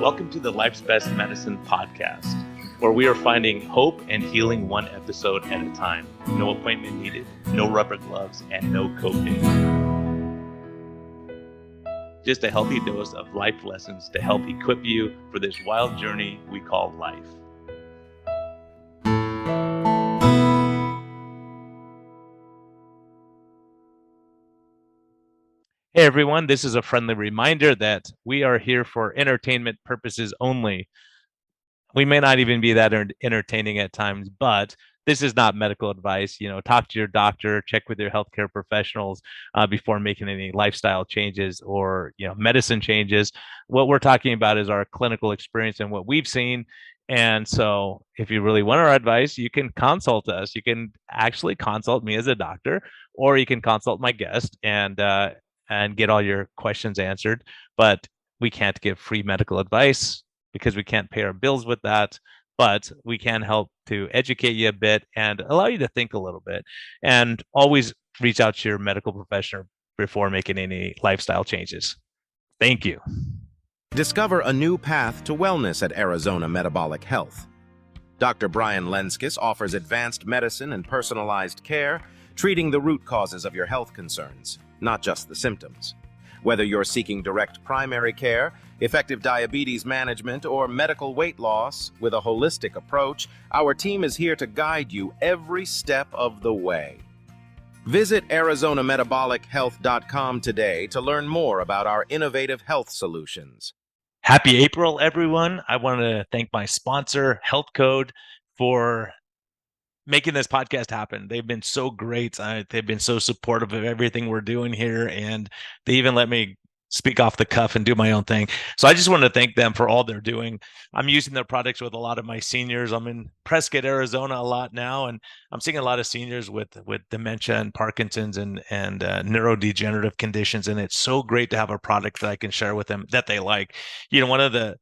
Welcome to the Life's Best Medicine podcast, where we are finding hope and healing one episode at a time. No appointment needed, no rubber gloves, and no copay. Just a healthy dose of life lessons to help equip you for this wild journey we call life. Hey everyone, this is a friendly reminder that we are here for entertainment purposes only. We may not even be that entertaining at times, but this is not medical advice. Talk to your doctor, check with your healthcare professionals before making any lifestyle changes or medicine changes. What we're talking about is our clinical experience and what we've seen. And so if you really want our advice, you can consult us. You can actually consult me as a doctor, or you can consult my guest and get all your questions answered. But we can't give free medical advice because we can't pay our bills with that. But we can help to educate you a bit and allow you to think a little bit. And always reach out to your medical professional before making any lifestyle changes. Thank you. Discover a new path to wellness at Arizona Metabolic Health. Dr. Brian Lenskis offers advanced medicine and personalized care, treating the root causes of your health concerns, not just the symptoms. Whether you're seeking direct primary care, effective diabetes management, or medical weight loss, with a holistic approach, our team is here to guide you every step of the way. Visit ArizonaMetabolicHealth.com today to learn more about our innovative health solutions. Happy April, everyone. I want to thank my sponsor, Health Code, for making this podcast happen. They've been so great. They've been so supportive of everything we're doing here, and they even let me speak off the cuff and do my own thing. So I just want to thank them for all they're doing. I'm using their products with a lot of my seniors. I'm in Prescott, Arizona a lot now, and I'm seeing a lot of seniors with dementia and Parkinson's and neurodegenerative conditions. And it's so great to have a product that I can share with them that they like. One of the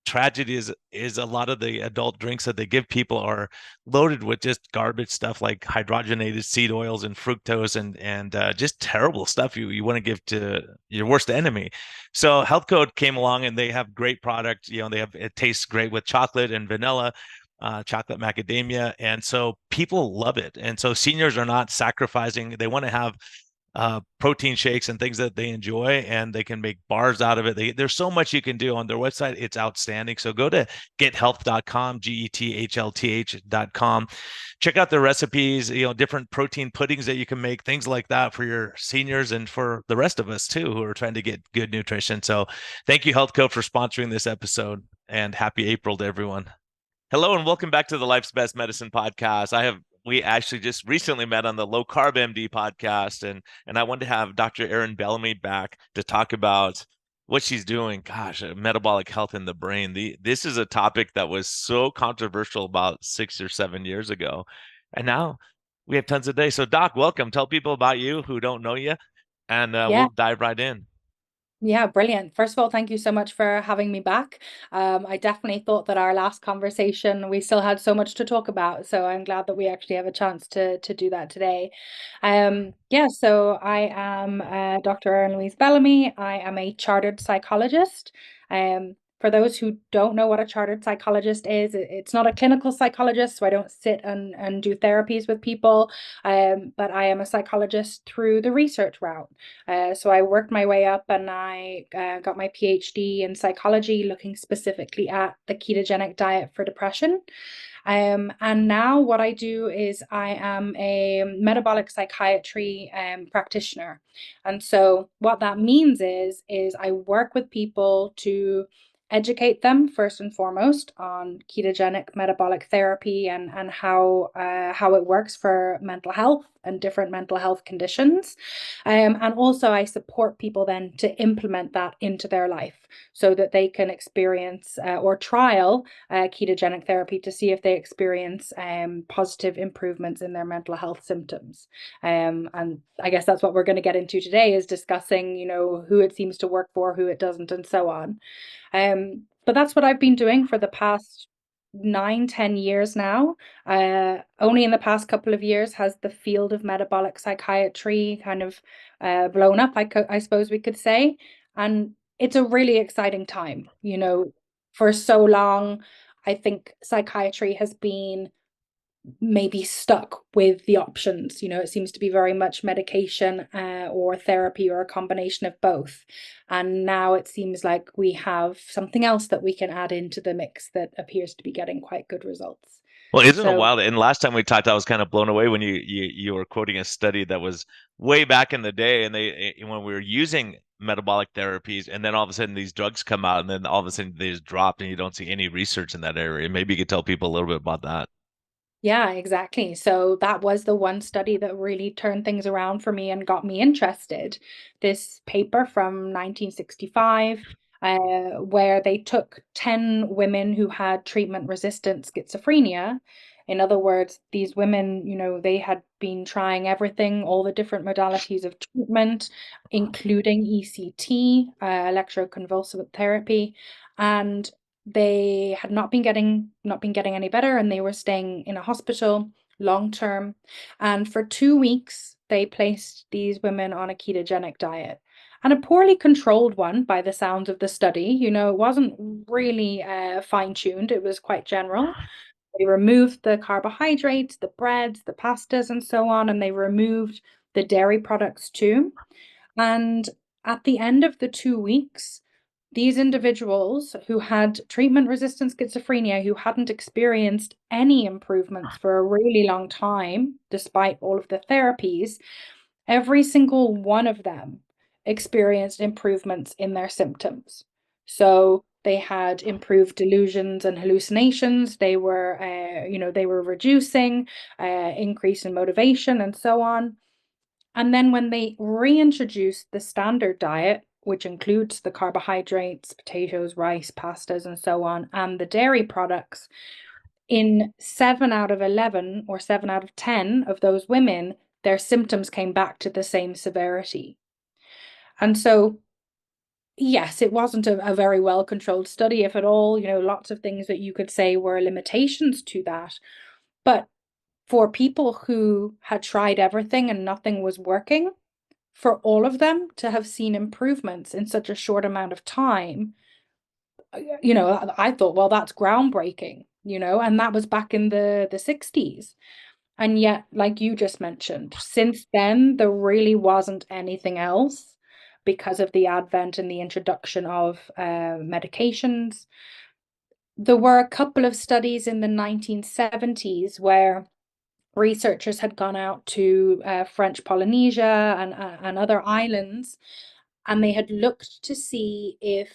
tragedy is a lot of the adult drinks that they give people are loaded with just garbage stuff like hydrogenated seed oils and fructose and just terrible stuff you want to give to your worst enemy. So Health Code came along and they have great product. It tastes great with chocolate and vanilla, chocolate macadamia, and so people love it. And so seniors are not sacrificing. They want to have protein shakes and things that they enjoy, and they can make bars out of it. There's so much you can do on their website. It's outstanding. So go to gethealth.com, GETHLTH.com. Check out their recipes, different protein puddings that you can make, things like that for your seniors and for the rest of us too, who are trying to get good nutrition. So thank you, Health Code, for sponsoring this episode, and happy April to everyone. Hello, and welcome back to the Life's Best Medicine podcast. We actually just recently met on the Low Carb MD podcast, and I wanted to have Dr. Erin Bellamy back to talk about what she's doing. Gosh, metabolic health in the brain. This is a topic that was so controversial about 6 or 7 years ago, and now we have tons of day. So, Doc, welcome. Tell people about you who don't know you, and we'll dive right in. Yeah, brilliant. First of all, thank you so much for having me back. I definitely thought that our last conversation, we still had so much to talk about. So I'm glad that we actually have a chance to do that today. So I am Dr. Erin Louise Bellamy. I am a chartered psychologist. For those who don't know what a chartered psychologist is, it's not a clinical psychologist, so I don't sit and do therapies with people, but I am a psychologist through the research route. So I worked my way up and I got my PhD in psychology, looking specifically at the ketogenic diet for depression. And now what I do is I am a metabolic psychiatry practitioner. And so what that means is I work with people to educate them first and foremost on ketogenic metabolic therapy and how it works for mental health and different mental health conditions. And also I support people then to implement that into their life so that they can experience or trial ketogenic therapy to see if they experience positive improvements in their mental health symptoms. And I guess that's what we're going to get into today, is discussing, who it seems to work for, who it doesn't, and so on. But that's what I've been doing for the past 9-10 years now. Only in the past couple of years has the field of metabolic psychiatry kind of blown up, I suppose we could say. And it's a really exciting time. for so long, I think psychiatry has been maybe stuck with the options. It seems to be very much medication or therapy or a combination of both. And now it seems like we have something else that we can add into the mix that appears to be getting quite good results. Well, isn't it So wild? And last time we talked, I was kind of blown away when you were quoting a study that was way back in the day, and when we were using metabolic therapies, and then all of a sudden these drugs come out, and then all of a sudden they just dropped, and you don't see any research in that area. Maybe you could tell people a little bit about that. yeah, exactly. So that was the one study that really turned things around for me and got me interested. This paper from 1965, where they took 10 women who had treatment-resistant schizophrenia. In other words, these women, they had been trying everything, all the different modalities of treatment, including ECT, electroconvulsive therapy, and they had not been getting any better, and they were staying in a hospital long term. And for 2 weeks, they placed these women on a ketogenic diet, and a poorly controlled one by the sounds of the study. It wasn't really fine-tuned, it was quite general. They removed the carbohydrates, the breads, the pastas, and so on, and they removed the dairy products too. And at the end of the 2 weeks, these individuals who had treatment-resistant schizophrenia, who hadn't experienced any improvements for a really long time, despite all of the therapies, every single one of them experienced improvements in their symptoms. So they had improved delusions and hallucinations. They were reducing, increase in motivation, and so on. And then when they reintroduced the standard diet, which includes the carbohydrates, potatoes, rice, pastas, and so on, and the dairy products, in 7 out of 11 or 7 out of 10 of those women, their symptoms came back to the same severity. And so, yes, it wasn't a very well-controlled study, if at all. Lots of things that you could say were limitations to that. But for people who had tried everything and nothing was working, for all of them to have seen improvements in such a short amount of time, I thought, well, that's groundbreaking, and that was back in the 60s. And yet, like you just mentioned, since then, there really wasn't anything else because of the advent and the introduction of medications. There were a couple of studies in the 1970s where researchers had gone out to French Polynesia and other islands, and they had looked to see if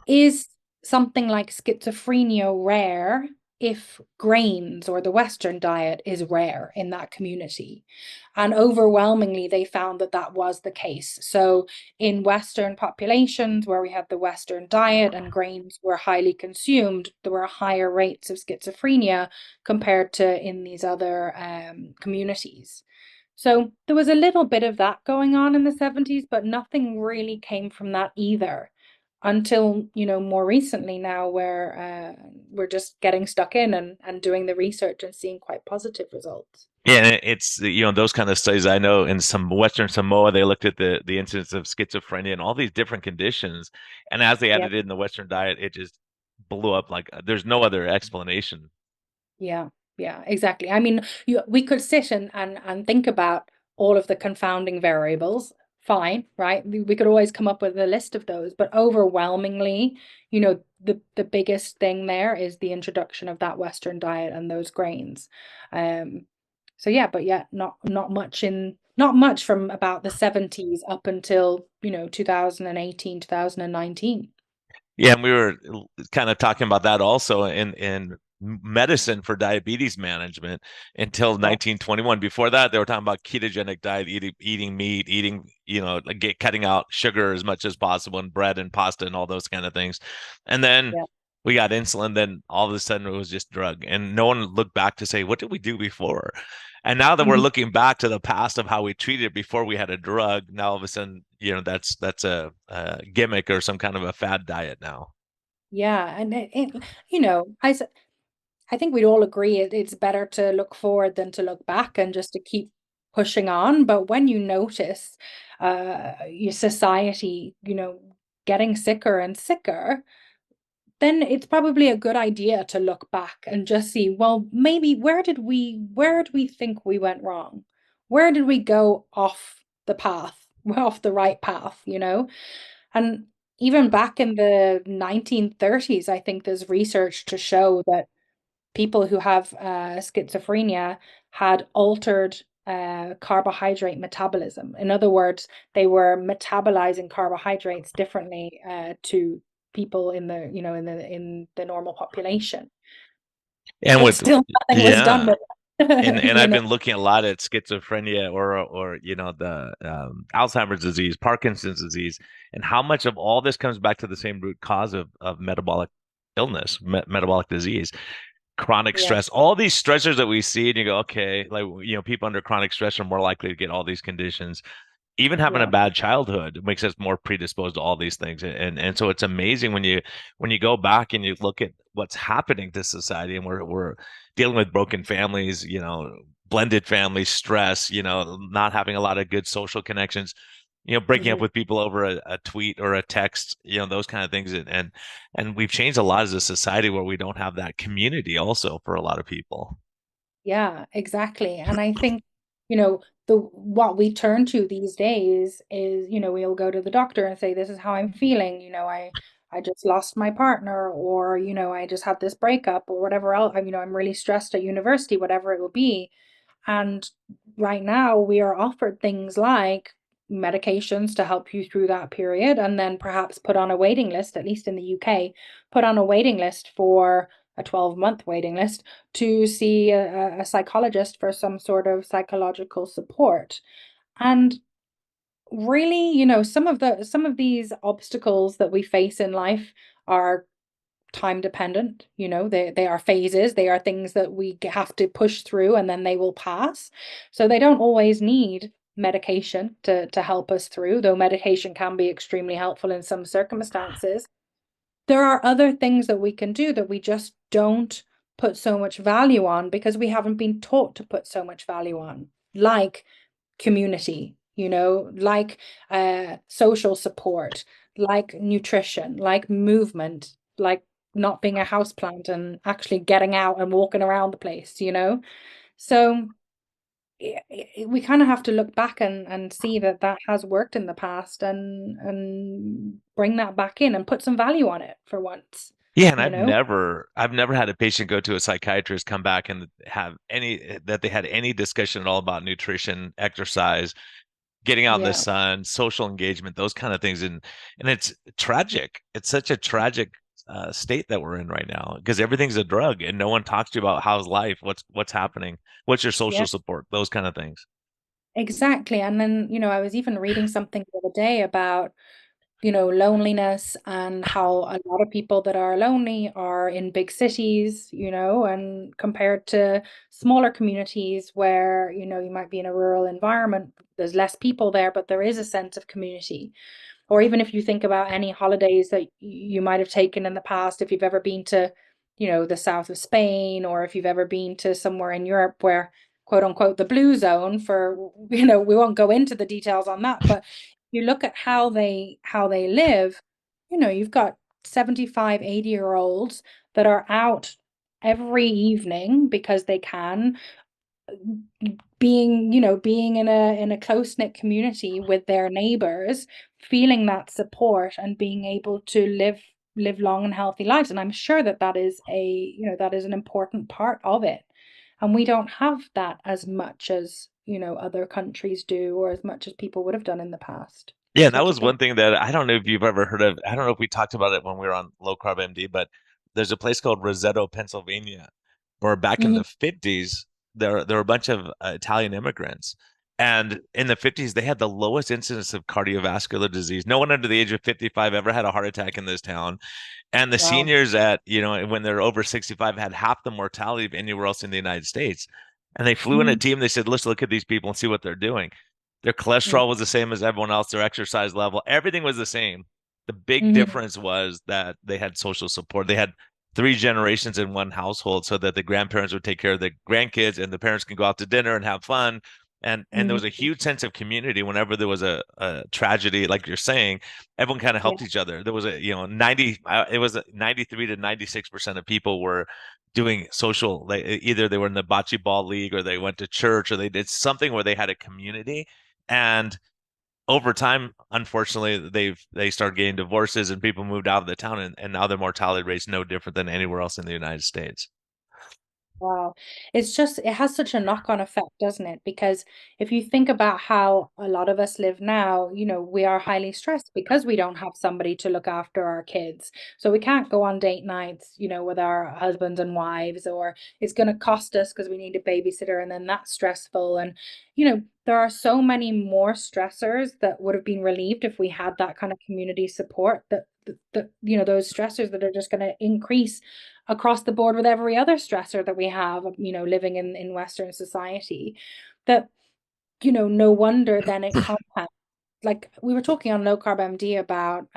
is something like schizophrenia rare if grains or the Western diet is rare in that community. And overwhelmingly, they found that that was the case. So in Western populations where we had the Western diet and grains were highly consumed, there were higher rates of schizophrenia compared to in these other communities. So there was a little bit of that going on in the 70s, but nothing really came from that either until, more recently now where we're just getting stuck in and doing the research and seeing quite positive results. Yeah, and it's those kind of studies. I know in some Western Samoa they looked at the incidence of schizophrenia and all these different conditions, and as they Yeah. added it in the Western diet, it just blew up like there's no other explanation. Yeah, yeah, exactly. I mean, we could sit and think about all of the confounding variables. Fine, right? We could always come up with a list of those, but overwhelmingly, the biggest thing there is the introduction of that Western diet and those grains. So yeah, but yeah, not much from about the 70s up until, 2018, 2019. Yeah, and we were kind of talking about that also in medicine for diabetes management until Yeah, 1921. Before that, they were talking about ketogenic diet, eating meat, eating, like cutting out sugar as much as possible and bread and pasta and all those kind of things. And then yeah. we got insulin, then all of a sudden it was just drug. And no one looked back to say, what did we do before? And now that we're Mhm. looking back to the past of how we treated it before we had a drug, now all of a sudden, that's a gimmick or some kind of a fad diet now. Yeah, and you know, I think we'd all agree it's better to look forward than to look back and just to keep pushing on. But when you notice your society, getting sicker and sicker, then it's probably a good idea to look back and just see, well, maybe where do we think we went wrong? Where did we go off the path, off the right path, you know? And even back in the 1930s, I think there's research to show that people who have schizophrenia had altered carbohydrate metabolism. In other words, they were metabolizing carbohydrates differently to people in the, in the normal population. And But with still nothing was done yeah, with it, and I've been looking a lot at schizophrenia or the Alzheimer's disease, Parkinson's disease, and how much of all this comes back to the same root cause of metabolic illness, metabolic disease, chronic Yeah, stress, all these stressors that we see, and you go, okay, like people under chronic stress are more likely to get all these conditions. Even having a yeah. bad childhood makes us more predisposed to all these things, and so it's amazing when you go back and you look at what's happening to society, and we're dealing with broken families, blended families, stress, not having a lot of good social connections, breaking up Mhm. with people over a tweet or a text, those kind of things, and we've changed a lot as a society where we don't have that community also for a lot of people. Yeah, exactly. And I think, the what we turn to these days is, we'll go to the doctor and say, this is how I'm feeling. I just lost my partner, or, I just had this breakup, or whatever else. I'm really stressed at university, whatever it will be. And right now, we are offered things like medications to help you through that period, and then perhaps put on a waiting list, at least in the UK, put on a waiting list for a 12-month waiting list to see a psychologist for some sort of psychological support. And really, some of these obstacles that we face in life are time dependent. They are phases, they are things that we have to push through, and then they will pass. So they don't always need medication to help us through, though medication can be extremely helpful in some circumstances. There are other things that we can do that we just don't put so much value on because we haven't been taught to put so much value on, like community, like social support, like nutrition, like movement, like not being a houseplant and actually getting out and walking around the place. So we kind of have to look back and see that that has worked in the past, and bring that back in and put some value on it for once, Yeah, and you know? I've never had a patient go to a psychiatrist, come back and have that they had any discussion at all about nutrition, exercise, getting out in the Yeah. sun, social engagement, those kind of things. And it's tragic. It's such a tragic state that we're in right now because everything's a drug and no one talks to you about how's life, what's happening, what's your Yeah, social support, those kind of things. exactly. And then, I was even reading something the other day about, loneliness, and how a lot of people that are lonely are in big cities, and compared to smaller communities where, you might be in a rural environment, there's less people there, but there is a sense of community. Or even if you think about any holidays that you might have taken in the past, if you've ever been to, the south of Spain, or if you've ever been to somewhere in Europe where, quote unquote, the blue zone for, we won't go into the details on that, but you look at how they live, you've got 75, 80-year-olds that are out every evening because they can, being in a close-knit community with their neighbors, feeling that support and being able to live long and healthy lives. And I'm sure that is an important part of it. And we don't have that as much as, other countries do, or as much as people would have done in the past. Yeah, and that What do you was think? one thing that I don't know if you've ever heard of. I don't know if we talked about it when we were on Low Carb MD, but there's a place called Roseto, Pennsylvania, where back in Hmm. the 50s, there were a bunch of Italian immigrants. And in the 50s, they had the lowest incidence of cardiovascular disease. No one under the age of 55 ever had a heart attack in this town. And the Wow. seniors when they're over 65 had half the mortality of anywhere else in the United States. And they flew in a Hmm. team. They said, let's look at these people and see what they're doing. Their cholesterol was the same as everyone else, their exercise level, everything was the same. The big Hmm. difference was that they had social support. They had three generations in one household so that the grandparents would take care of the grandkids and the parents can go out to dinner and have fun. And there Mm, was a huge sense of community whenever there was a tragedy, like you're saying, everyone kind of yeah. helped each other. There was 90, it was 93 to 96% of people were doing social, like either they were in the bocce ball league or they went to church or they did something where they had a community. And over time, unfortunately, they started getting divorces and people moved out of the town, and now their mortality rate is no different than anywhere else in the United States. Wow. It's just, it has such a knock-on effect, doesn't it? Because if you think about how a lot of us live now, we are highly stressed because we don't have somebody to look after our kids. So we can't go on date nights, with our husbands and wives, or it's going to cost us because we need a babysitter, and then that's stressful. And, there are so many more stressors that would have been relieved if we had that kind of community support, those stressors that are just going to increase across the board with every other stressor that we have, living in Western society, that, no wonder then it compounds. Like we were talking on Low Carb MD about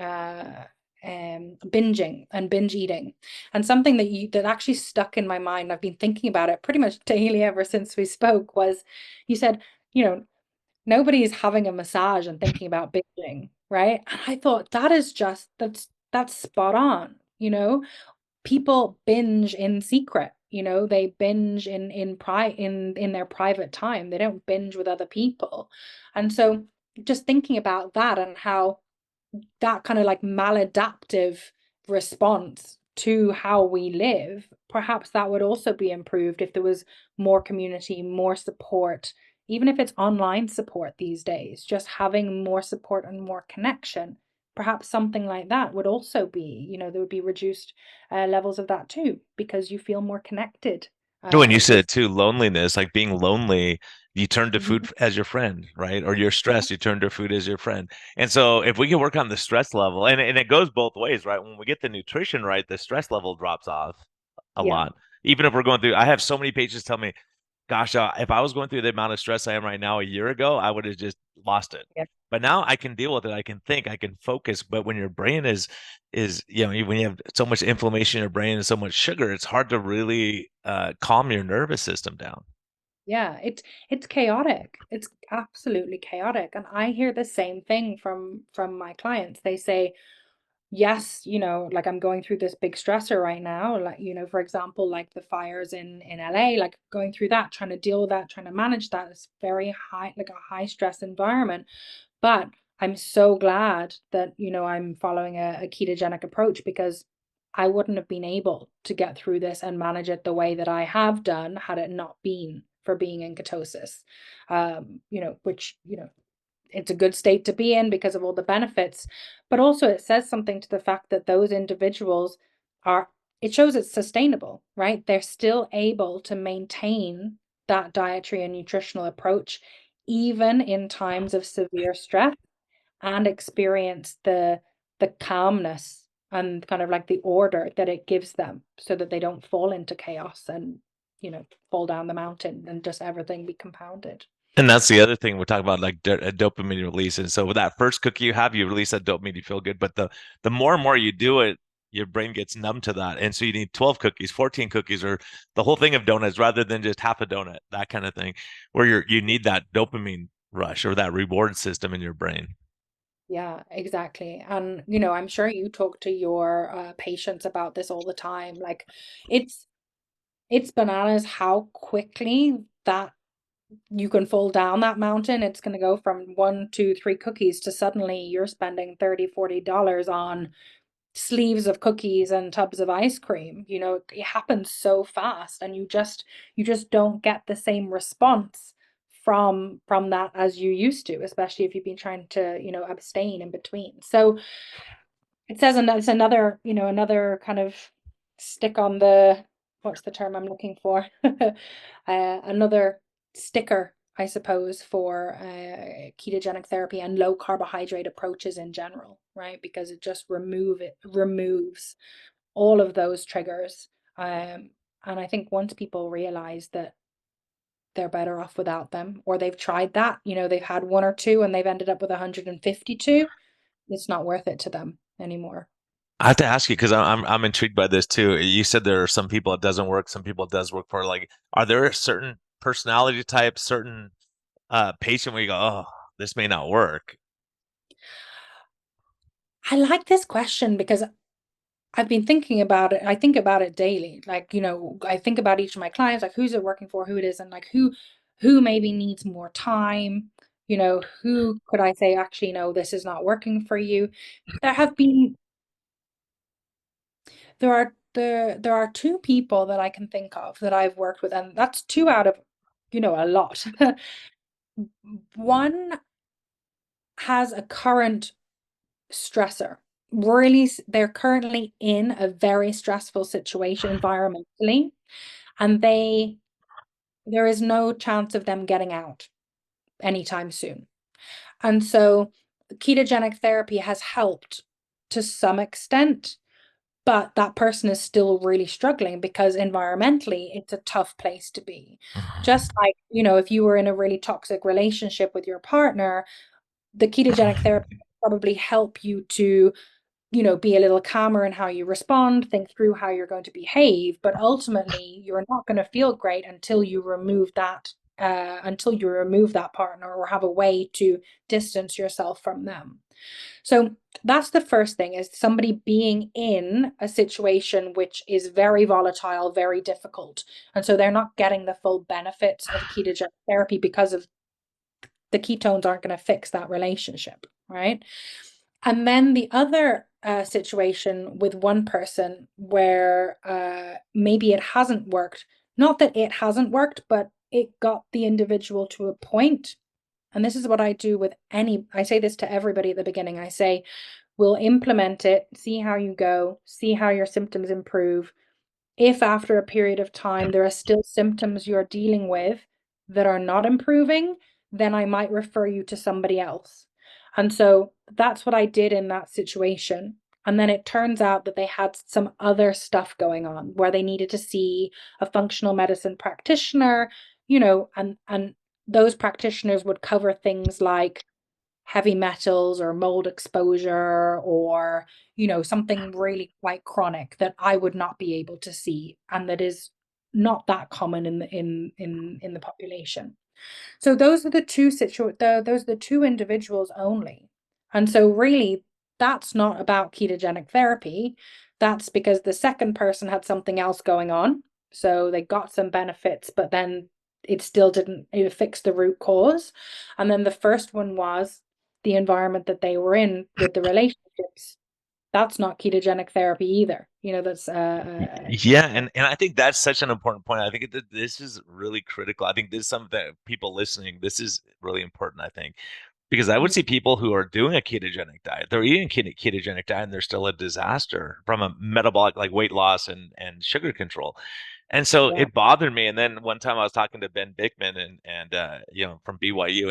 binging and binge eating, and something that actually stuck in my mind. I've been thinking about it pretty much daily ever since we spoke. Was you said, you know, nobody is having a massage and thinking about binging, right? And I thought that's spot on. People binge in secret. They binge in their private time. They don't binge with other people. And so just thinking about that and how that kind of like maladaptive response to how we live, perhaps that would also be improved if there was more community, more support, even if it's online support these days, just having more support and more connection. Perhaps something like that would also be, there would be reduced levels of that too, because you feel more connected Oh, and you with. said too, loneliness, like being lonely, you turn to Mhm. food as your friend, right? Or you're Yeah, stressed, you turn to food as your friend. And so if we can work on the stress level, and it goes both ways, right? When we get the nutrition right, the stress level drops off a yeah, lot. Even if we're going through, I have so many patients tell me, gosh, if I was going through the amount of stress I am right now a year ago, I would have just lost it. yeah. But now I can deal with it. I can think, I can focus. But when your brain is when you have so much inflammation in your brain and so much sugar, it's hard to really calm your nervous system down. Yeah, it's chaotic. It's absolutely chaotic. And I hear the same thing from my clients. They say, yes, like I'm going through this big stressor right now. Like, for example, like the fires in LA, like going through that, trying to deal with that, trying to manage that. It's very high, like a high stress environment. But I'm so glad that, I'm following a ketogenic approach, because I wouldn't have been able to get through this and manage it the way that I have done had it not been for being in ketosis. Which, it's a good state to be in because of all the benefits, but also it says something to the fact that those individuals are, it shows it's sustainable, right? They're still able to maintain that dietary and nutritional approach even in times of severe stress, and experience the calmness and kind of like the order that it gives them, so that they don't fall into chaos and, fall down the mountain and just everything be compounded. And that's the other thing we're talking about, like dopamine release. And so with that first cookie you have, you release that dopamine, you feel good. But the more and more you do it, your brain gets numb to that. And so you need 12 cookies, 14 cookies, or the whole thing of donuts rather than just half a donut, that kind of thing, where you need that dopamine rush or that reward system in your brain. Yeah, exactly. And, I'm sure you talk to your patients about this all the time. Like it's it's bananas how quickly that you can fall down that mountain. It's going to go from one, two, three cookies to suddenly you're spending 30, $40 on sleeves of cookies and tubs of ice cream. It happens so fast, and you just don't get the same response from that as you used to, especially if you've been trying to, abstain in between. So it says, and that's another, another kind of stick on the, what's the term I'm looking for? Another sticker, I suppose, for ketogenic therapy and low carbohydrate approaches in general, right? Because it removes all of those triggers. And I think once people realize that they're better off without them, or they've tried that, they've had one or two and they've ended up with 152, it's not worth it to them anymore. I have to ask you because I'm intrigued by this too. You said there are some people it doesn't work, some people it does work for. Like, are there certain personality types, certain patient where you go, oh, this may not work? I like this question because I've been thinking about it. I think about it daily. Like, I think about each of my clients, like who's it working for, who it is, and like who maybe needs more time. Who could I say, actually, no, this is not working for you. There have been there are two people that I can think of that I've worked with, and that's two out of, a lot. One has a current stressor. Really, they're currently in a very stressful situation environmentally, and there is no chance of them getting out anytime soon. And so ketogenic therapy has helped to some extent, but that person is still really struggling because environmentally it's a tough place to be. Just like, if you were in a really toxic relationship with your partner, the ketogenic therapy will probably help you to be a little calmer in how you respond, think through how you're going to behave, but ultimately you're not going to feel great until you remove that partner or have a way to distance yourself from them. So that's the first thing, is somebody being in a situation which is very volatile, very difficult. And so they're not getting the full benefits of ketogenic therapy because of the ketones aren't going to fix that relationship, right? And then the other situation with one person where maybe it hasn't worked, not that it hasn't worked, but it got the individual to a point. And this is what I do with I say this to everybody at the beginning. I say, we'll implement it, see how you go, see how your symptoms improve. If after a period of time there are still symptoms you're dealing with that are not improving, then I might refer you to somebody else. And so that's what I did in that situation. And then it turns out that they had some other stuff going on where they needed to see a functional medicine practitioner, and those practitioners would cover things like heavy metals or mold exposure, or something really quite chronic that I would not be able to see, and that is not that common in the population. So those are the two individuals only. And so really that's not about ketogenic therapy. That's because the second person had something else going on. So they got some benefits, but then it still didn't fix the root cause. And then the first one was the environment that they were in with the relationships. That's not ketogenic therapy either. That's Yeah, and I think that's such an important point. I think this is really critical. I think this is something that people listening, this is really important, I think, because I would see people who are doing a ketogenic diet, they're eating ketogenic diet, and they're still a disaster from a metabolic, like weight loss and sugar control. And so yeah. it bothered me. And then one time I was talking to Ben Bickman and from BYU,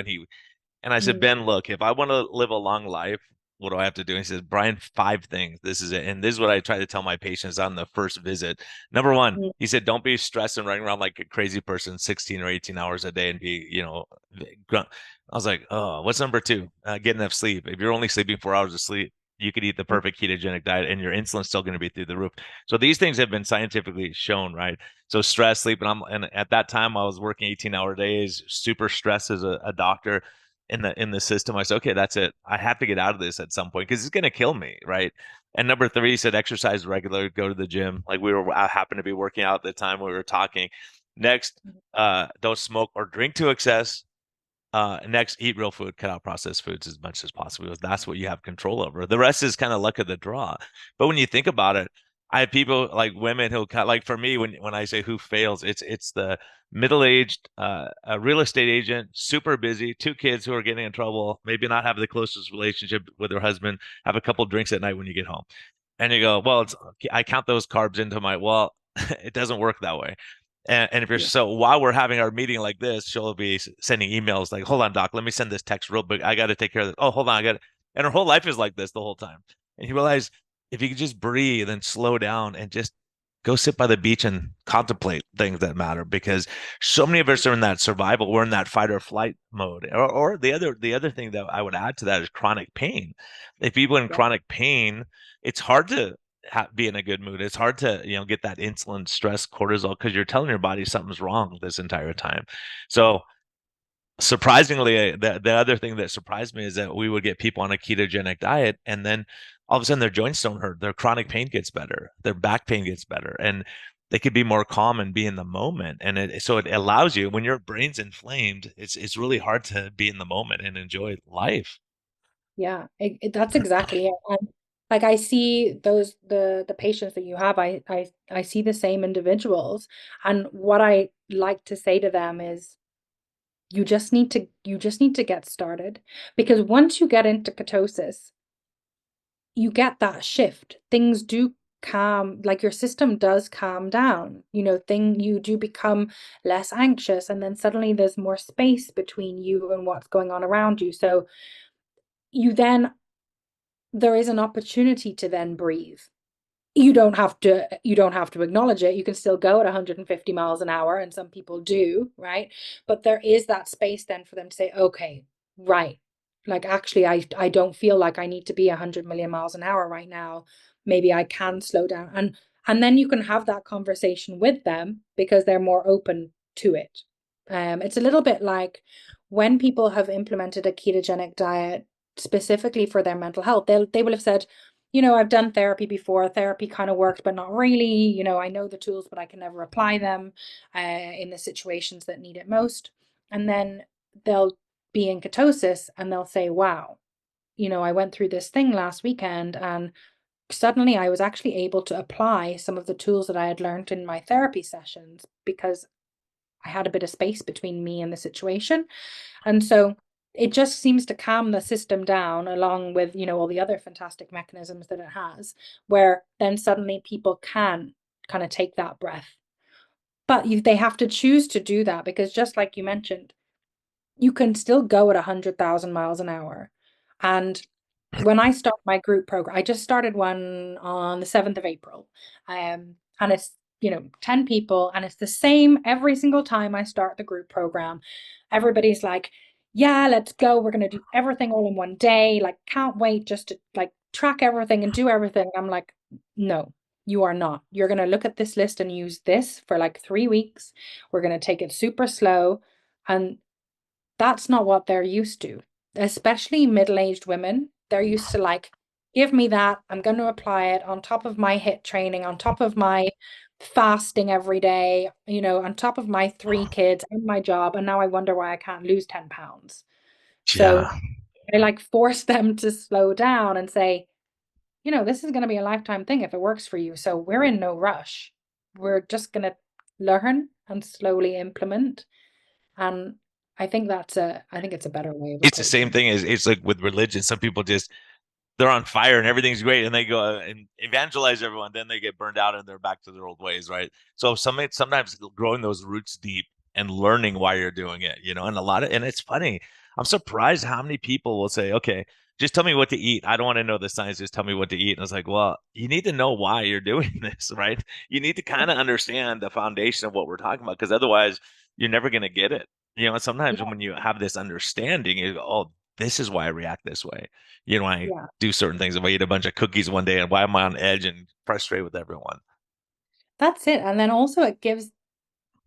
and I said, Mm, Ben, look, if I want to live a long life, what do I have to do? And he says, Brian, 5 things. This is it. And this is what I try to tell my patients on the first visit. Number one, mm, he said, don't be stressed and running around like a crazy person 16 or 18 hours a day and be, grunt. I was like, oh, what's number two? Get enough sleep. If you're only sleeping 4 hours of sleep, you could eat the mm, perfect ketogenic diet and your insulin's still going to be through the roof. So these things have been scientifically shown, right? So stress, sleep, and at that time I was working 18-hour days, super stressed as a doctor in the system. I said, okay, that's it. I have to get out of this at some point because it's going to kill me, right? And number three, he said exercise regular, go to the gym. Like I happened to be working out at the time we were talking. Next, mm. don't smoke or drink to excess. Next, eat real food, cut out processed foods as much as possible. That's what you have control over. The rest is kind of luck of the draw. But when you think about it, I have people like women who like for me, when I say who fails, it's the middle-aged a real estate agent, super busy, 2 kids who are getting in trouble, maybe not have the closest relationship with their husband, have a couple drinks at night when you get home. And you go, well, I count those carbs into well, it doesn't work that way. And if you're Yeah. so while we're having our meeting like this, she'll be sending emails like, hold on, doc, let me send this text real quick. I got to take care of this. Oh, hold on. And her whole life is like this the whole time. And you realize if you could just breathe and slow down and just go sit by the beach and contemplate things that matter, because so many of us are in that survival, we're in that fight or flight mode. Or the other thing that I would add to that is chronic pain. If people in Yeah. chronic pain, it's hard to be in a good mood. It's hard to, get that insulin, stress, cortisol, because you're telling your body something's wrong this entire time. So surprisingly, the other thing that surprised me is that we would get people on a ketogenic diet, and then all of a sudden their joints don't hurt, their chronic pain gets better, their back pain gets better, and they could be more calm and be in the moment. And so it allows you, when your brain's inflamed, it's really hard to be in the moment and enjoy life. Yeah, that's exactly it. And like I see those the patients that you have, I see the same individuals. And what I like to say to them is you just need to get started, because once you get into ketosis, you get that shift. Things do calm, like your system does calm down. You do become less anxious, and then suddenly there's more space between you and what's going on around you. So you then there is an opportunity to then breathe. You don't have to acknowledge it. You can still go at 150 miles an hour, and some people do, right? But there is that space then for them to say, okay, right, like actually I don't feel like I need to be 100 million miles an hour right now. Maybe I can slow down, and then you can have that conversation with them because they're more open to it. It's a little bit like when people have implemented a ketogenic diet specifically for their mental health, they will have said, I've done therapy before. Therapy kind of worked, but not really. I know the tools, but I can never apply them in the situations that need it most. And then they'll be in ketosis and they'll say, wow, I went through this thing last weekend, and suddenly I was actually able to apply some of the tools that I had learned in my therapy sessions because I had a bit of space between me and the situation. And so it just seems to calm the system down along with, all the other fantastic mechanisms that it has, where then suddenly people can kind of take that breath. But they have to choose to do that, because just like you mentioned, you can still go at 100,000 miles an hour. And when I start my group program, I just started one on the 7th of April. And it's, 10 people, and it's the same every single time I start the group program. Everybody's like, yeah, let's go. We're going to do everything all in one day. Like, can't wait just to like track everything and do everything. I'm like, no, you are not. You're going to look at this list and use this for like 3 weeks. We're going to take it super slow. And that's not what they're used to, especially middle-aged women. They're used to like, give me that. I'm going to apply it on top of my HIIT training, on top of my fasting every day, on top of my 3 kids and my job. And now I wonder why I can't lose 10 pounds. So Yeah. I like force them to slow down and say, this is going to be a lifetime thing if it works for you. So we're in no rush. We're just going to learn and slowly implement. And I think it's a better way of It's the same approaching. thing as it's like with religion. Some people just they're on fire and everything's great and they go and evangelize everyone, then they get burned out and they're back to their old ways, right? So sometimes growing those roots deep and learning why you're doing it, and and it's funny, I'm surprised how many people will say, okay, just tell me what to eat, I don't want to know the science, just tell me what to eat. And it's like, well, you need to know why you're doing this, right? You need to kind of understand the foundation of what we're talking about, because otherwise you're never going to get it. And sometimes Yeah, when you have this understanding, you go, oh, this is why I react this way. I yeah. do certain things. If I eat a bunch of cookies one day, and why am I on edge and frustrated with everyone? That's it. And then also it gives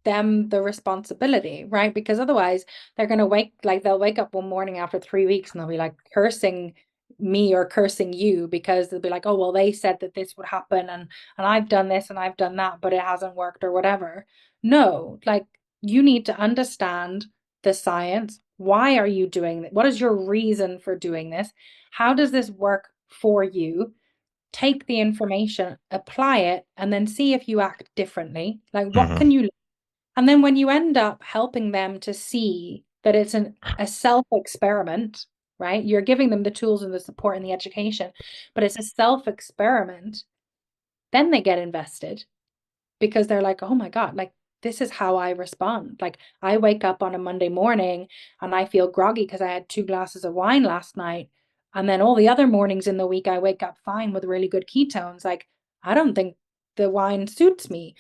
them the responsibility, right? Because otherwise they're going to they'll wake up one morning after 3 weeks and they'll be like cursing me or cursing you, because they'll be like, oh, well, they said that this would happen, and I've done this and I've done that, but it hasn't worked or whatever. No, like you need to understand the science. Why are you doing that? What is your reason for doing this? How does this work for you? Take the information, apply it, and then see if you act differently. Like, what Hmm. can you and then when you end up helping them to see that it's a self-experiment, right? You're giving them the tools and the support and the education, but it's a self-experiment, then they get invested, because they're like, oh my God, like this is how I respond. Like I wake up on a Monday morning and I feel groggy because I had 2 glasses of wine last night. And then all the other mornings in the week, I wake up fine with really good ketones. Like, I don't think the wine suits me.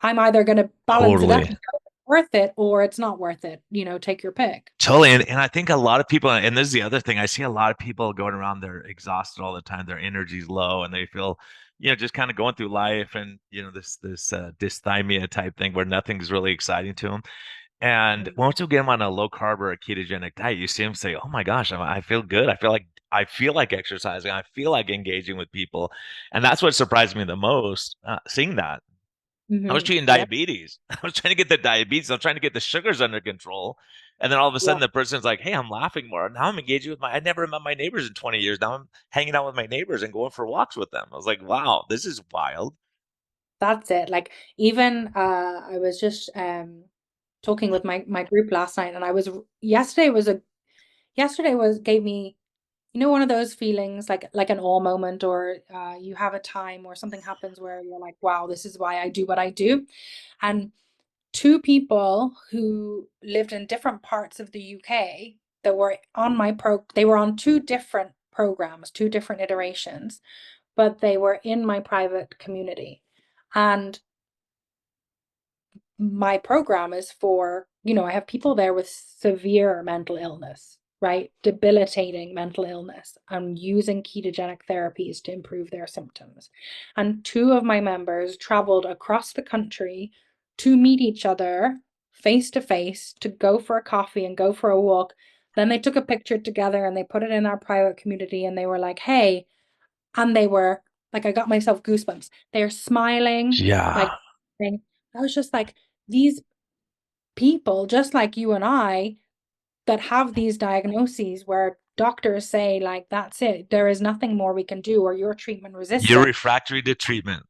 I'm either going to balance it Totally. up, worth it, or it's not worth it. Take your pick. Totally. And I think a lot of people, and this is the other thing, I see a lot of people going around, they're exhausted all the time, their energy's low, and they feel, just kind of going through life and, this dysthymia type thing where nothing's really exciting to them. And Mm. once you get them on a low carb or a ketogenic diet, you see them say, "Oh my gosh, I feel good. I feel like exercising. I feel like engaging with people," and that's what surprised me the most. Seeing that, I was treating Yep. diabetes. I was trying to get the diabetes. I'm trying to get the sugars under control, and then all of a Yeah. sudden, the person's like, "Hey, I'm laughing more. Now I'm engaging with my. I never met my neighbors in 20 years. Now I'm hanging out with my neighbors and going for walks with them." I was like, "Wow, this is wild." That's it. Like even I was just talking with my group last night, and I was yesterday was gave me, one of those feelings like an awe moment, or you have a time or something happens where you're like, wow, this is why I do what I do. And two people who lived in different parts of the UK that were on they were on two different programs, two different iterations, but they were in my private community. And my program is for, I have people there with severe mental illness, right? Debilitating mental illness. I'm using ketogenic therapies to improve their symptoms. And two of my members traveled across the country to meet each other face to face, to go for a coffee and go for a walk. Then they took a picture together and they put it in our private community, and they were like, hey, and they were like, I got myself goosebumps. They're smiling, like, Yeah, I was just like, these people, just like you and I, that have these diagnoses where doctors say, like, that's it, there is nothing more we can do, or you're treatment you're resistant. refractory to treatment.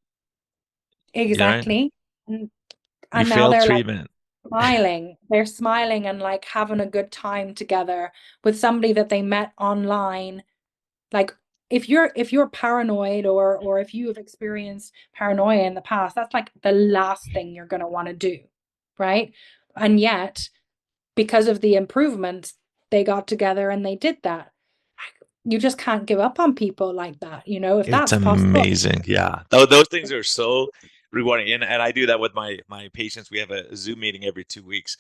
Yeah, Exactly. And, you and now failed they're like treatment. smiling. They're smiling and like having a good time together with somebody that they met online. Like if you're paranoid, or if you have experienced paranoia in the past, that's like the last thing you're going to want to do, right? And yet, because of the improvements, they got together and they did that. You just can't give up on people like that, if It's that's possible. amazing. Yeah. Those things are so rewarding. And I do that with my patients. We have a Zoom meeting every 2 weeks.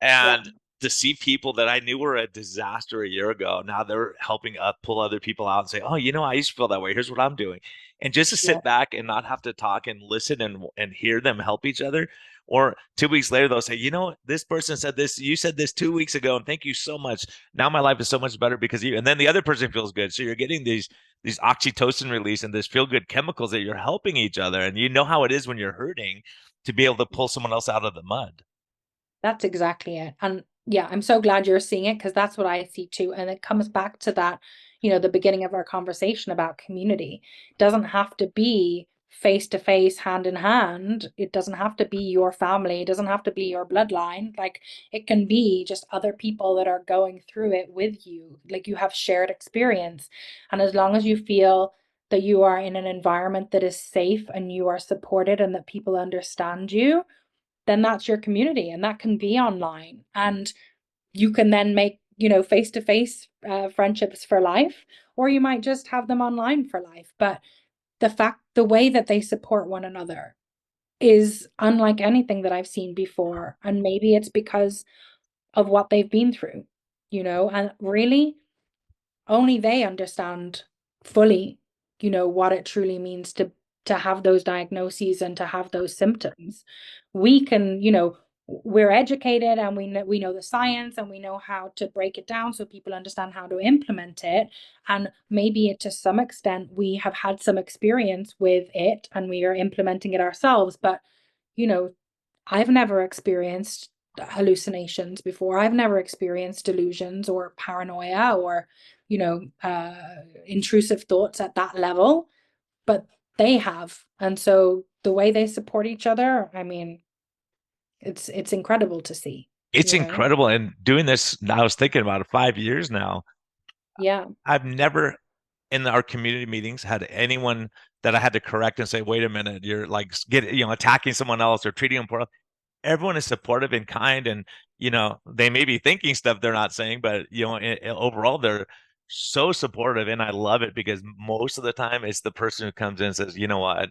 Yeah. And to see people that I knew were a disaster a year ago, now they're helping pull other people out and say, "Oh, I used to feel that way. Here's what I'm doing." And just to Yeah. sit back and not have to talk and listen and hear them help each other. Or 2 weeks later, they'll say, this person said this, you said this 2 weeks ago, and thank you so much. Now my life is so much better because you, and then the other person feels good. So you're getting these oxytocin release and this feel good chemicals that you're helping each other. And you know how it is when you're hurting to be able to pull someone else out of the mud. That's exactly it. And yeah, I'm so glad you're seeing it, because that's what I see too. And it comes back to that, the beginning of our conversation about community. It doesn't have to be face to face, hand in hand. It doesn't have to be your family. It doesn't have to be your bloodline. Like, it can be just other people that are going through it with you. Like, you have shared experience. And as long as you feel that you are in an environment that is safe and you are supported and that people understand you, then that's your community, and that can be online. And you can then make, face-to-face friendships for life, or you might just have them online for life. But the way that they support one another is unlike anything that I've seen before. And maybe it's because of what they've been through, and really only they understand fully, what it truly means to have those diagnoses and to have those symptoms. We can, we're educated, and we know the science, and we know how to break it down so people understand how to implement it. And maybe to some extent we have had some experience with it and we are implementing it ourselves. But, you know, I've never experienced hallucinations before. I've never experienced delusions or paranoia or, intrusive thoughts at that level, but they have. And so the way they support each other, I mean, it's incredible to see, It's you know? incredible. And doing this, I was thinking about it, 5 years now. Yeah. I've never in our community meetings had anyone that I had to correct and say, wait a minute, you're like attacking someone else or treating them poorly. Everyone is supportive and kind, and they may be thinking stuff they're not saying, but overall they're so supportive, and I love it because most of the time it's the person who comes in and says, you know what,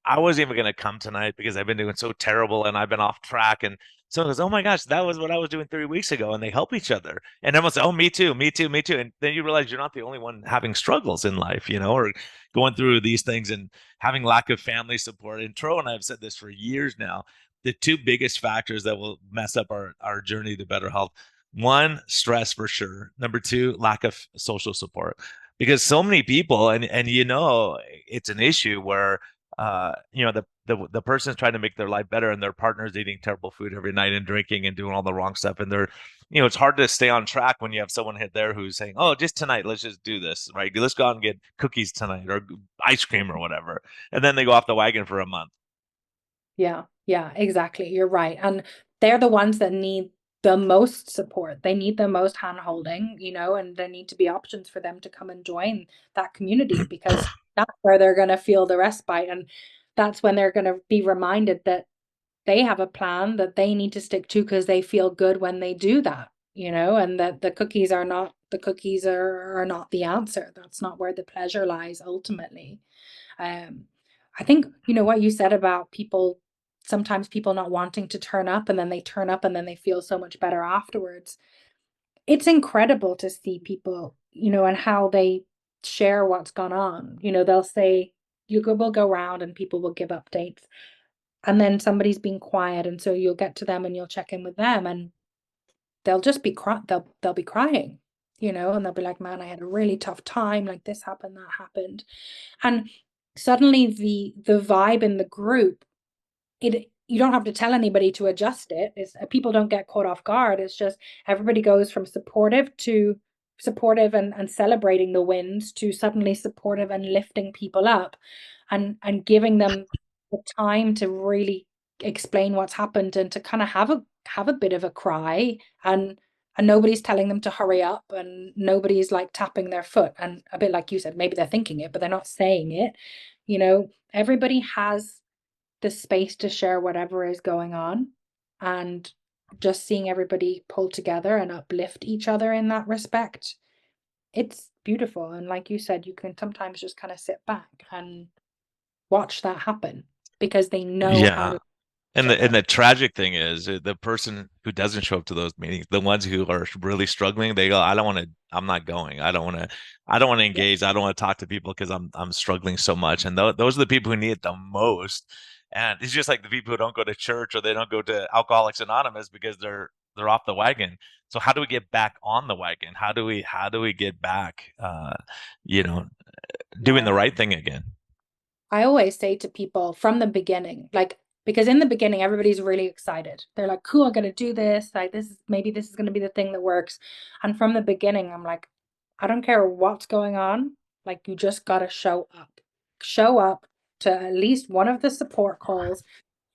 I wasn't even going to come tonight because I've been doing so terrible and I've been off track, and someone goes, "Oh my gosh, that was what I was doing 3 weeks ago," and they help each other. And everyone's, "Oh, me too, me too, me too." And then you realize you're not the only one having struggles in life, or going through these things and having lack of family support. And Tro and I have said this for years now. The two biggest factors that will mess up our journey to better health: one, stress for sure. Number two, lack of social support. Because so many people, and it's an issue where the person's trying to make their life better and their partner's eating terrible food every night and drinking and doing all the wrong stuff, and it's hard to stay on track when you have someone hit there who's saying, "Oh, just tonight, let's just do this, right? Let's go out and get cookies tonight or ice cream or whatever," and then they go off the wagon for a month. Yeah, yeah, exactly. You're right. And they're the ones that need the most support. They need the most hand-holding, and there need to be options for them to come and join that community, because that's where they're going to feel the respite. And that's when they're going to be reminded that they have a plan that they need to stick to, because they feel good when they do that, and that the cookies are not the answer. That's not where the pleasure lies ultimately. Um, I think, what you said about sometimes people not wanting to turn up, and then they turn up and then they feel so much better afterwards. It's incredible to see people, and how they share what's gone on. They'll say, we'll go around and people will give updates, and then somebody's being quiet. And so you'll get to them and you'll check in with them, and they'll just be they'll be crying, and they'll be like, "Man, I had a really tough time. Like this happened, that happened." And suddenly the vibe in the group, you don't have to tell anybody to adjust it. People don't get caught off guard. It's just everybody goes from supportive and celebrating the wins, to suddenly supportive and lifting people up, and giving them the time to really explain what's happened, and to kind of have a bit of a cry. And nobody's telling them to hurry up, and nobody's like tapping their foot. And a bit like you said, maybe they're thinking it, but they're not saying it. Everybody has the space to share whatever is going on, and just seeing everybody pull together and uplift each other in that respect, it's beautiful. And like you said, you can sometimes just kind of sit back and watch that happen, because they know how Yeah. to each And the other. tragic thing is, the person who doesn't show up to those meetings, the ones who are really struggling, they go, "I don't want to, I'm not going. I don't want to Yeah, engage. I don't want to talk to people because I'm struggling so much." And those are the people who need it the most. And it's just like the people who don't go to church or they don't go to Alcoholics Anonymous because they're off the wagon. So how do we get back on the wagon? How do we get back you know, doing the yeah. right thing again? I always say to people from the beginning, like, because in the beginning, everybody's really excited. They're like, cool, I'm going to do this. Like, maybe this is going to be the thing that works. And from the beginning, I'm like, I don't care what's going on. Like, you just got to show up. Show up to at least one of the support calls.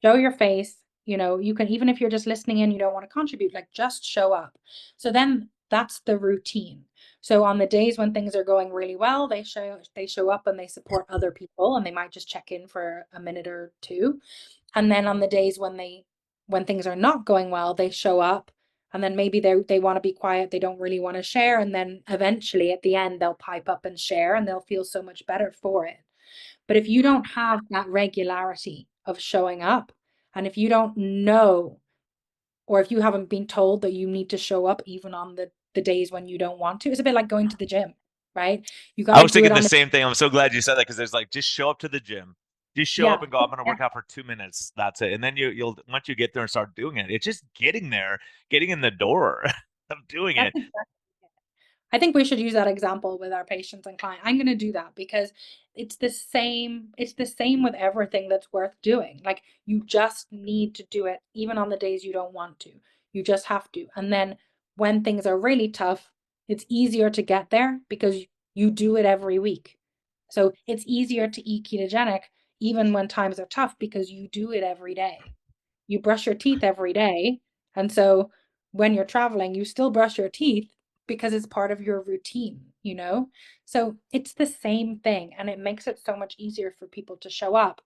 Show your face. You can, even if you're just listening in, you don't want to contribute, like, just show up. So then that's the routine. So on the days when things are going really well, they show up and they support other people, and they might just check in for a minute or two. And then on the days when things are not going well, they show up, and then maybe they want to be quiet, they don't really want to share, and then eventually at the end they'll pipe up and share, and they'll feel so much better for it. But if you don't have that regularity of showing up, and if you don't know, or if you haven't been told that you need to show up even on the days when you don't want to, it's a bit like going to the gym, right? You got I to was do it thinking the on a same thing. I'm so glad you said that because there's like, just show up to the gym. Just show up yeah, and go, "I'm going to yeah. work out for 2 minutes." That's it. And then you'll once you get there and start doing it, it's just getting there, getting in the door of doing That's it. exactly it. I think we should use that example with our patients and clients. I'm going to do that because it's the same with everything that's worth doing. Like, you just need to do it even on the days you don't want to. You just have to. And then when things are really tough, it's easier to get there because you do it every week. So it's easier to eat ketogenic even when times are tough, because you do it every day. You brush your teeth every day. And so when you're traveling, you still brush your teeth because it's part of your routine. So it's the same thing. And it makes it so much easier for people to show up,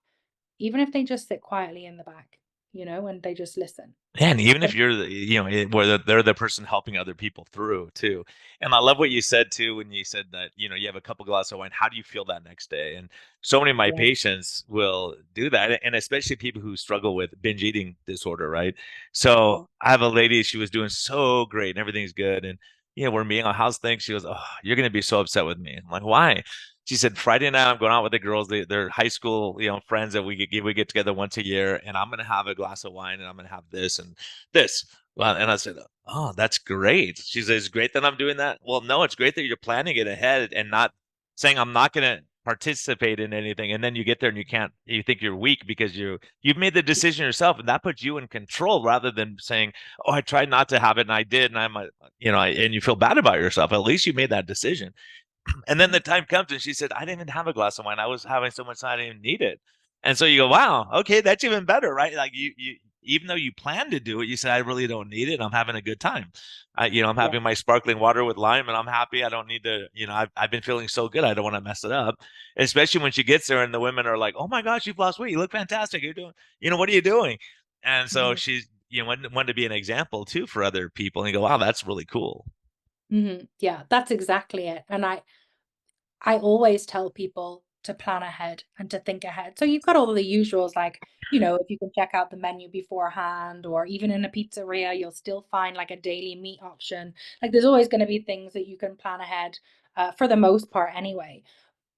even if they just sit quietly in the back. and they just listen. Yeah, and even But if you're where they're the person helping other people through too. And I love what you said too when you said that, you have a couple glasses of wine. How do you feel that next day? And so many of my yeah, patients will do that, and especially people who struggle with binge eating disorder, right? So yeah, I have a lady, she was doing so great and everything's good. And we're meeting on how's things. She goes, "Oh, you're gonna be so upset with me." I'm like, "Why?" She said, "Friday night I'm going out with the girls. They're high school, friends that we get together once a year, and I'm gonna have a glass of wine and I'm gonna have this and this." Well, and I said, "Oh, that's great." She says, "It's great that I'm doing that." Well, no, it's great that you're planning it ahead and not saying I'm not gonna participate in anything, and then you get there and you think you're weak because you've made the decision yourself, and that puts you in control rather than saying, "Oh, I tried not to have it and I did," and and you feel bad about yourself. At least you made that decision. And then the time comes and she said, "I didn't even have a glass of wine. I was having so much I didn't even need it." And so you go, "Wow, okay, that's even better," right? Like you even though you plan to do it, you said, "I really don't need it. I'm having a good time. I'm yeah. having my sparkling water with lime and I'm happy. I don't need to, I've been feeling so good. I don't want to mess it up." Especially when she gets there and the women are like, "Oh my gosh, you've lost weight. You look fantastic. You're doing, what are you doing?" And so Mhm. she's, wanted to be an example too for other people. And you go, "Wow, that's really cool." Yeah, that's exactly it. And I always tell people to plan ahead and to think ahead. So you've got all the usuals like, if you can check out the menu beforehand, or even in a pizzeria, you'll still find like a daily meat option. Like there's always going to be things that you can plan ahead, for the most part anyway.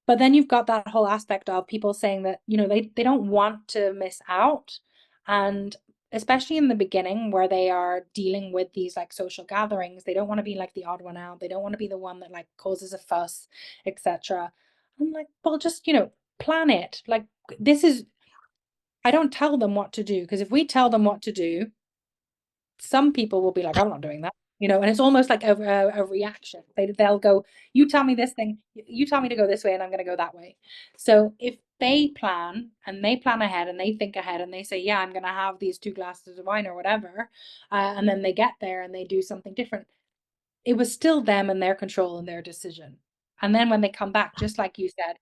But then you've got that whole aspect of people saying that, they don't want to miss out. And especially in the beginning where they are dealing with these like social gatherings, they don't want to be like the odd one out. They don't want to be the one that like causes a fuss, etc. I'm like, well, just, plan it. Like this is, I don't tell them what to do, because if we tell them what to do, some people will be like, I'm not doing that, and it's almost like a reaction. They'll go, you tell me this thing, you tell me to go this way, and I'm going to go that way. So if they plan and they plan ahead and they think ahead and they say, yeah, I'm going to have these 2 glasses of wine or whatever, and then they get there and they do something different, it was still them and their control and their decision. And then when they come back, just like you said,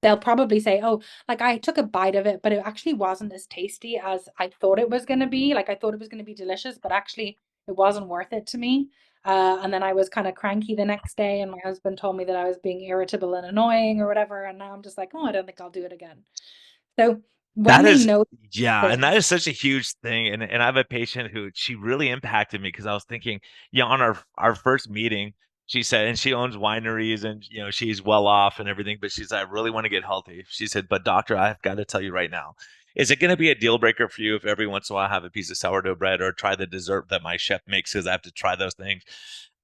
they'll probably say, "Oh, like I took a bite of it, but it actually wasn't as tasty as I thought it was going to be. Like I thought it was going to be delicious, but actually it wasn't worth it to me." And then I was kind of cranky the next day, and my husband told me that I was being irritable and annoying or whatever. And now I'm just like, "Oh, I don't think I'll do it again." So when That they is, know yeah, and that things, is such a huge thing. And I have a patient who she really impacted me because I was thinking, on our first meeting, she said, and she owns wineries and she's well off and everything, but she said, "I really want to get healthy." She said, "But doctor, I've got to tell you right now, is it going to be a deal breaker for you if every once in a while I have a piece of sourdough bread or try the dessert that my chef makes because I have to try those things?"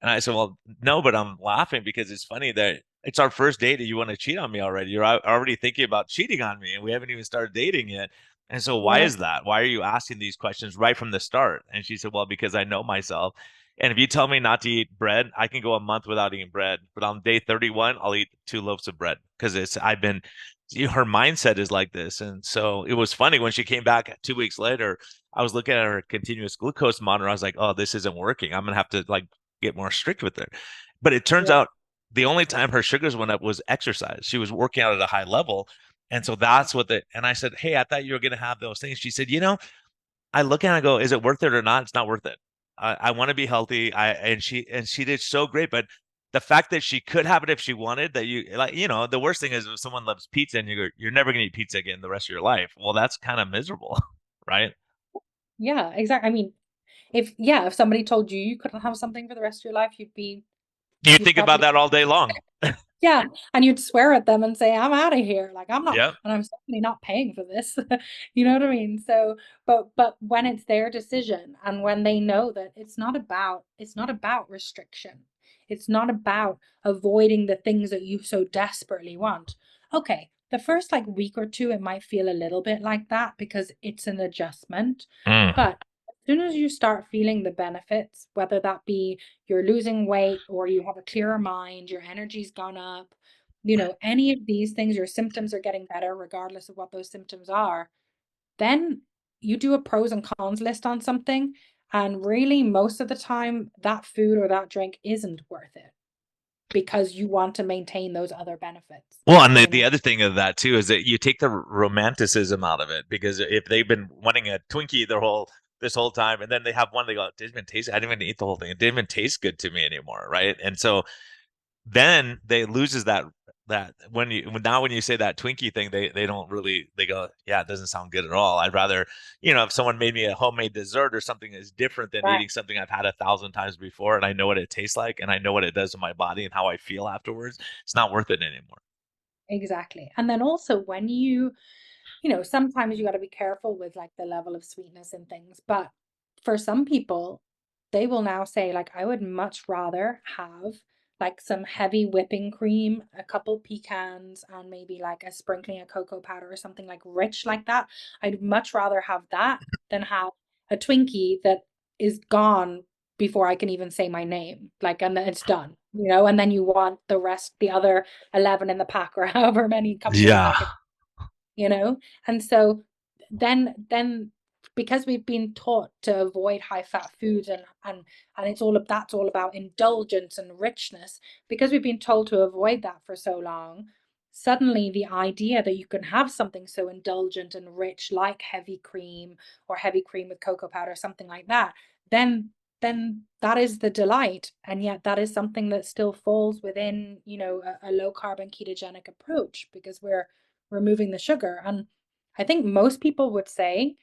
And I said, "Well, no," but I'm laughing because it's funny that it's our first date and you want to cheat on me already. You're already thinking about cheating on me and we haven't even started dating yet. And so why yeah, is that? Why are you asking these questions right from the start? And she said, "Well, because I know myself. And if you tell me not to eat bread, I can go a month without eating bread. But on day 31, I'll eat 2 loaves of bread because her mindset is like this." And so it was funny when she came back 2 weeks later, I was looking at her continuous glucose monitor. I was like, "Oh, this isn't working. I'm going to have to like get more strict with her." But it turns yeah, out the only time her sugars went up was exercise. She was working out at a high level. And so that's and I said, "Hey, I thought you were going to have those things." She said, I look at it and I go, "Is it worth it or not? It's not worth it. I want to be healthy." And she did so great. But the fact that she could have it if she wanted, that the worst thing is if someone loves pizza and you're never going to eat pizza again the rest of your life. Well, that's kind of miserable, right? yeah, exactly. I mean, if somebody told you you couldn't have something for the rest of your life, You you'd think about probably, that all day long. yeah, and you'd swear at them and say, "I'm out of here. Like I'm not, Yep. and I'm certainly not paying for this." You know what I mean? So, but when it's their decision and when they know that it's not about restriction. It's not about avoiding the things that you so desperately want. Okay, the first like week or two it might feel a little bit like that because it's an adjustment, Mm. but as soon as you start feeling the benefits, whether that be you're losing weight or you have a clearer mind, your energy's gone up, any of these things, your symptoms are getting better, regardless of what those symptoms are, then you do a pros and cons list on something. And really, most of the time, that food or that drink isn't worth it. because you want to maintain those other benefits, Well, and you the know? other thing of that too is that you take the romanticism out of it, because if they've been wanting a Twinkie this whole time, and then they have one, they go, it didn't even taste. I didn't even eat the whole thing. It didn't even taste good to me anymore, right? And so then they loses that when you say that Twinkie thing, they don't really, they go, yeah, it doesn't sound good at all. I'd rather, if someone made me a homemade dessert or something that's different than Right. eating something I've had 1,000 times before, and I know what it tastes like, and I know what it does to my body and how I feel afterwards. It's not worth it anymore. Exactly. And then also when sometimes you got to be careful with like the level of sweetness and things, but for some people, they will now say, like, I would much rather have like some heavy whipping cream, a couple pecans, and maybe like a sprinkling of cocoa powder or something like rich like that. I'd much rather have that than have a Twinkie that is gone before I can even say my name. Like, and then it's done, and then you want the rest, the other 11 in the pack or however many cupcake Yeah. packets, you know? And so then because we've been taught to avoid high fat foods and that's all about indulgence and richness, because we've been told to avoid that for so long, suddenly the idea that you can have something so indulgent and rich like heavy cream or heavy cream with cocoa powder, something like that, then that is the delight. And yet that is something that still falls within, a low carb and ketogenic approach, because we're removing the sugar. And I think most people would say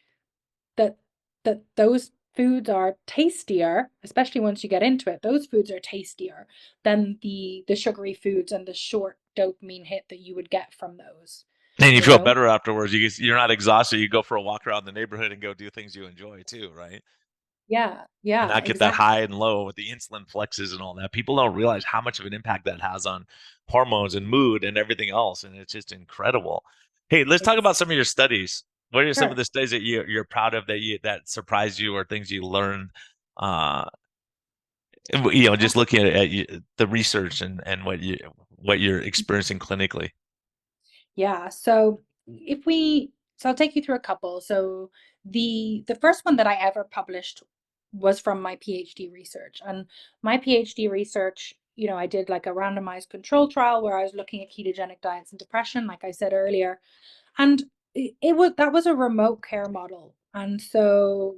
that those foods are tastier, especially once you get into it. Those foods are tastier than the sugary foods and the short dopamine hit that you would get from those, And you you feel know? better afterwards. You're not exhausted. You go for a walk around the neighborhood and go do things you enjoy too, right? Yeah, And yeah, not get that exactly. high and low with the insulin flexes and all that. People don't realize how much of an impact that has on hormones and mood and everything else, and it's just incredible. Hey, let's talk It's about some of your studies. What are some of sure. the studies that you're proud of, that surprised you, or things you learned? Uh, Yeah. just looking the research and what you're experiencing clinically. Yeah. So I'll take you through a couple. So the first one that I ever published was from my PhD research. And my PhD research, I did like a randomized control trial where I was looking at ketogenic diets and depression, like I said earlier. And it was that was a remote care model. And so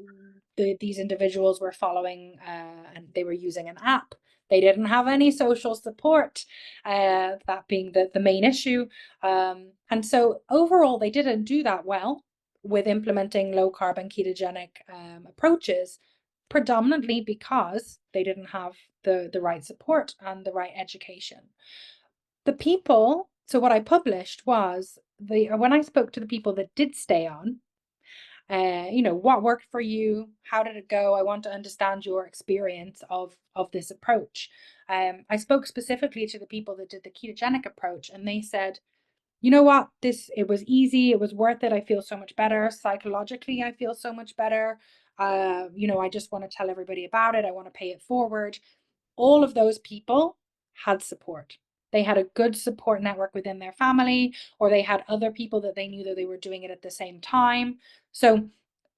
these individuals were following and they were using an app. They didn't have any social support, that being the main issue. And so overall, they didn't do that well with implementing low carb and ketogenic approaches, predominantly because they didn't have the right support and the right education. So what I published was when I spoke to the people that did stay on, what worked for you? How did it go? I want to understand your experience of this approach. I spoke specifically to the people that did the ketogenic approach, and they said, you know what, it was easy, it was worth it. I feel so much better psychologically. I feel so much better. I just want to tell everybody about it. I want to pay it forward. All of those people had support. They had a good support network within their family, or they had other people that they knew that they were doing it at the same time. So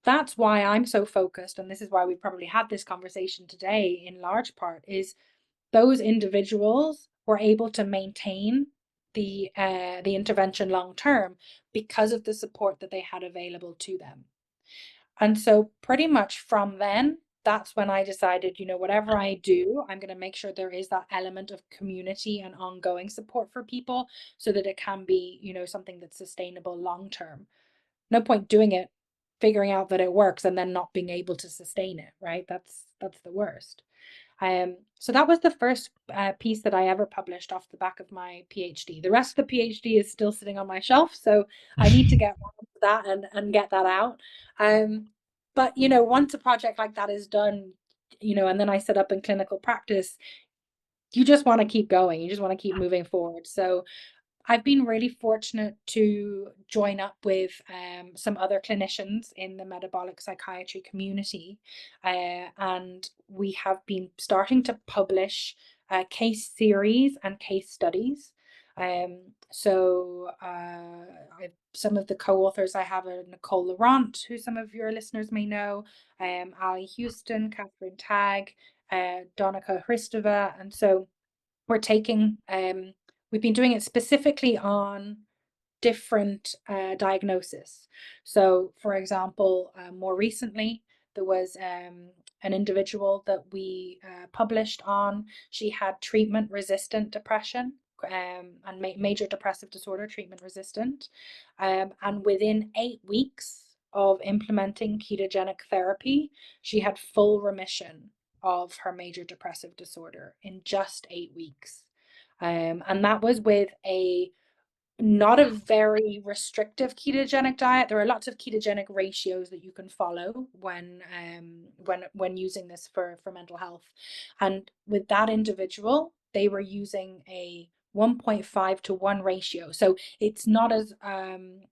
that's why I'm so focused. And this is why we probably had this conversation today in large part, is those individuals were able to maintain the intervention long term because of the support that they had available to them. And so pretty much from then, that's when I decided, whatever I do, I'm going to make sure there is that element of community and ongoing support for people so that it can be, something that's sustainable long term. No point doing it, figuring out that it works and then not being able to sustain it, right? That's the worst. So that was the first piece that I ever published off the back of my PhD. The rest of the PhD is still sitting on my shelf, so I need to get around to that and get that out. But once a project like that is done, and then I set up in clinical practice, you just want to keep going. You just want to keep moving forward. So I've been really fortunate to join up with some other clinicians in the metabolic psychiatry community, and we have been starting to publish case series and case studies. Some of the co-authors I have are Nicole Laurent, who some of your listeners may know, Ali Houston, Catherine Tagg, Donica Hristova, and so we're taking, we've been doing it specifically on different diagnosis. So, for example, more recently, there was an individual that we published on. She had treatment resistant depression and major depressive disorder, treatment resistant. And within 8 weeks of implementing ketogenic therapy, she had full remission of her major depressive disorder in just 8 weeks. And that was with a not a very restrictive ketogenic diet. There are lots of ketogenic ratios that you can follow when using this for mental health. And with that individual, they were using a 1.5 to 1 ratio. So it's not as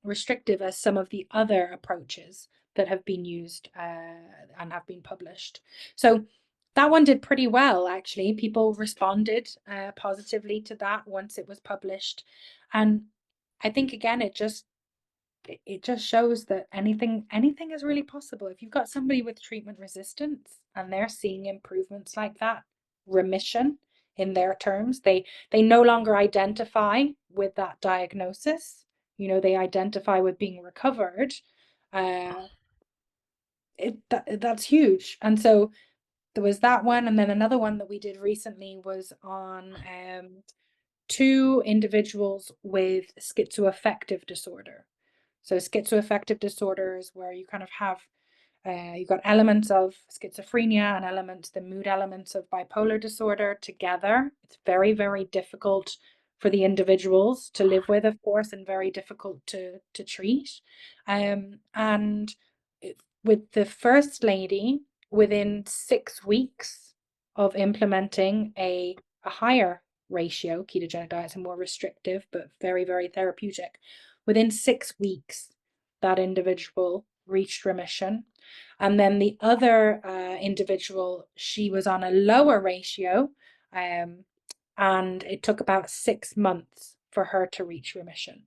restrictive as some of the other approaches that have been used and have been published. So that one did pretty well, actually. People responded positively to that once it was published. And I think again, it just shows that anything is really possible. If you've got somebody with treatment resistance and they're seeing improvements like that, remission in their terms, they no longer identify with that diagnosis. You know, they identify with being recovered. That's huge. And so there was that one, and then another one that we did recently was on 2 individuals with schizoaffective disorder. So schizoaffective disorder is where you kind of have you've got elements of schizophrenia and the mood elements of bipolar disorder together. It's very, very difficult for the individuals to live with, of course, and very difficult to treat. And with the first lady, within 6 weeks of implementing a higher ratio, ketogenic diets are more restrictive, but very, very therapeutic. Within 6 weeks, that individual reached remission. And then the other individual, she was on a lower ratio, and it took about 6 months for her to reach remission.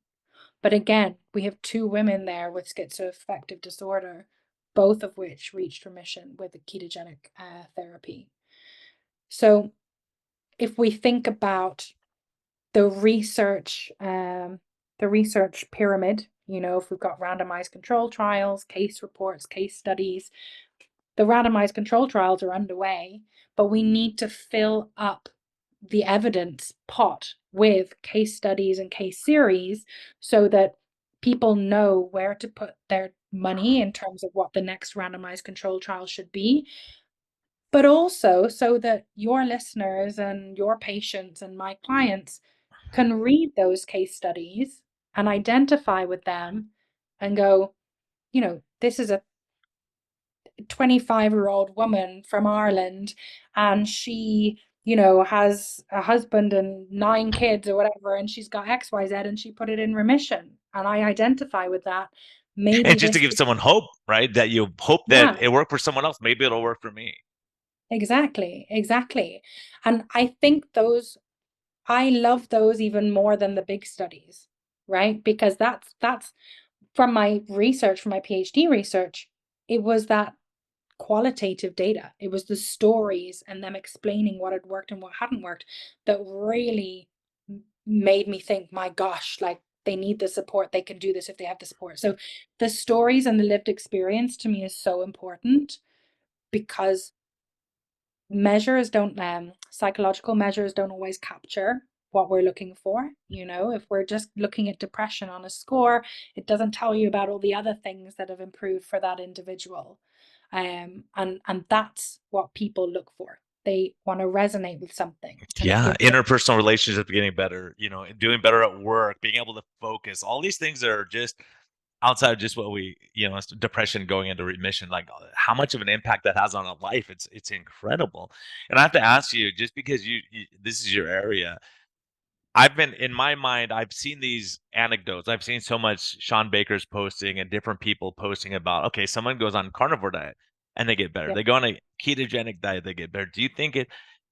But again, we have 2 women there with schizoaffective disorder, both of which reached remission with the ketogenic therapy. So if we think about the research pyramid, you know, if we've got randomized control trials, case reports, case studies, the randomized control trials are underway, but we need to fill up the evidence pot with case studies and case series so that people know where to put their money in terms of what the next randomized control trial should be, but also so that your listeners and your patients and my clients can read those case studies and identify with them and go, you know, this is a 25-year-old woman from Ireland, and she, you know, has a husband and 9 kids or whatever, and she's got XYZ and she put it in remission. And I identify with that. And Maybe just to this, give someone hope, right? That you hope that yeah, it worked for someone else. Maybe it'll work for me. exactly, exactly. And I think I love those even more than the big studies, right? Because that's from my research, from my PhD research, it was that qualitative data. It was the stories and them explaining what had worked and what hadn't worked that really made me think, my gosh, like they need the support. They can do this if they have the support. So the stories and the lived experience to me is so important because psychological measures don't always capture what we're looking for. You know, if we're just looking at depression on a score, it doesn't tell you about all the other things that have improved for that individual. And that's what people look for. They want to resonate with something, and it Yeah, gives them. interpersonal relationships getting better, doing better at work, being able to focus. All these things are just outside of just what depression going into remission, like how much of an impact that has on a life. It's incredible. And I have to ask you, just because you this is your area, I've been in my mind, I've seen these anecdotes. I've seen so much Sean Baker's posting and different people posting about, okay, someone goes on carnivore diet and they get better. Yeah. They go on a ketogenic diet, they get better. Do you think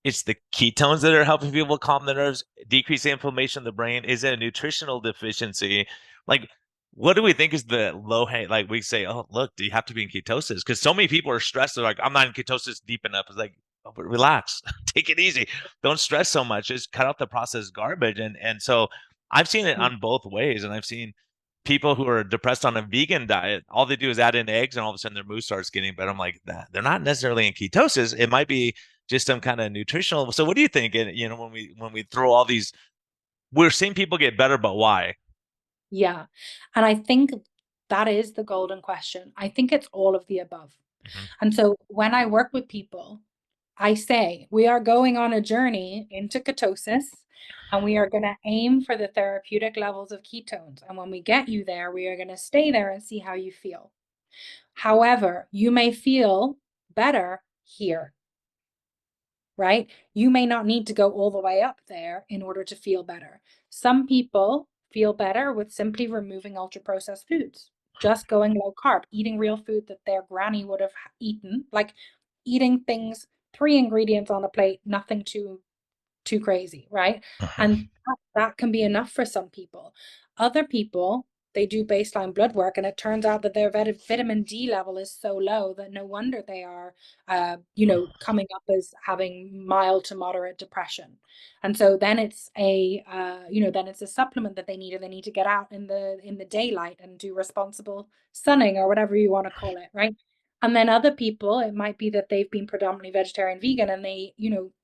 it's the ketones that are helping people calm the nerves, decrease the inflammation of the brain? Is it a nutritional deficiency? Like, what do we think is the low hang? Like we say, oh, look, do you have to be in ketosis? Because so many people are stressed. They're like, I'm not in ketosis deep enough. It's like, but relax, take it easy, don't stress so much, just cut out the processed garbage. And so I've seen it on both ways, and I've seen people who are depressed on a vegan diet, all they do is add in eggs and all of a sudden their mood starts getting better. I'm like, they're not necessarily in ketosis. It might be just some kind of nutritional. So what do you think? And when we throw all these, we're seeing people get better, but why? Yeah. And I think that is the golden question. I think it's all of the above. Mhm. And so when I work with people, I say, we are going on a journey into ketosis, and we are going to aim for the therapeutic levels of ketones. And when we get you there, we are going to stay there and see how you feel. However, you may feel better here, right? You may not need to go all the way up there in order to feel better. Some people feel better with simply removing ultra processed foods, just going low carb, eating real food that their granny would have eaten, like eating things, three ingredients on a plate, nothing too crazy, right? Mhm. And that can be enough for some people. Other people, they do baseline blood work, and it turns out that their vitamin D level is so low that no wonder they are, coming up as having mild to moderate depression. And so then it's then it's a supplement that they need, and they need to get out in the daylight and do responsible sunning or whatever you want to call it, right? And then other people, it might be that they've been predominantly vegetarian, vegan, and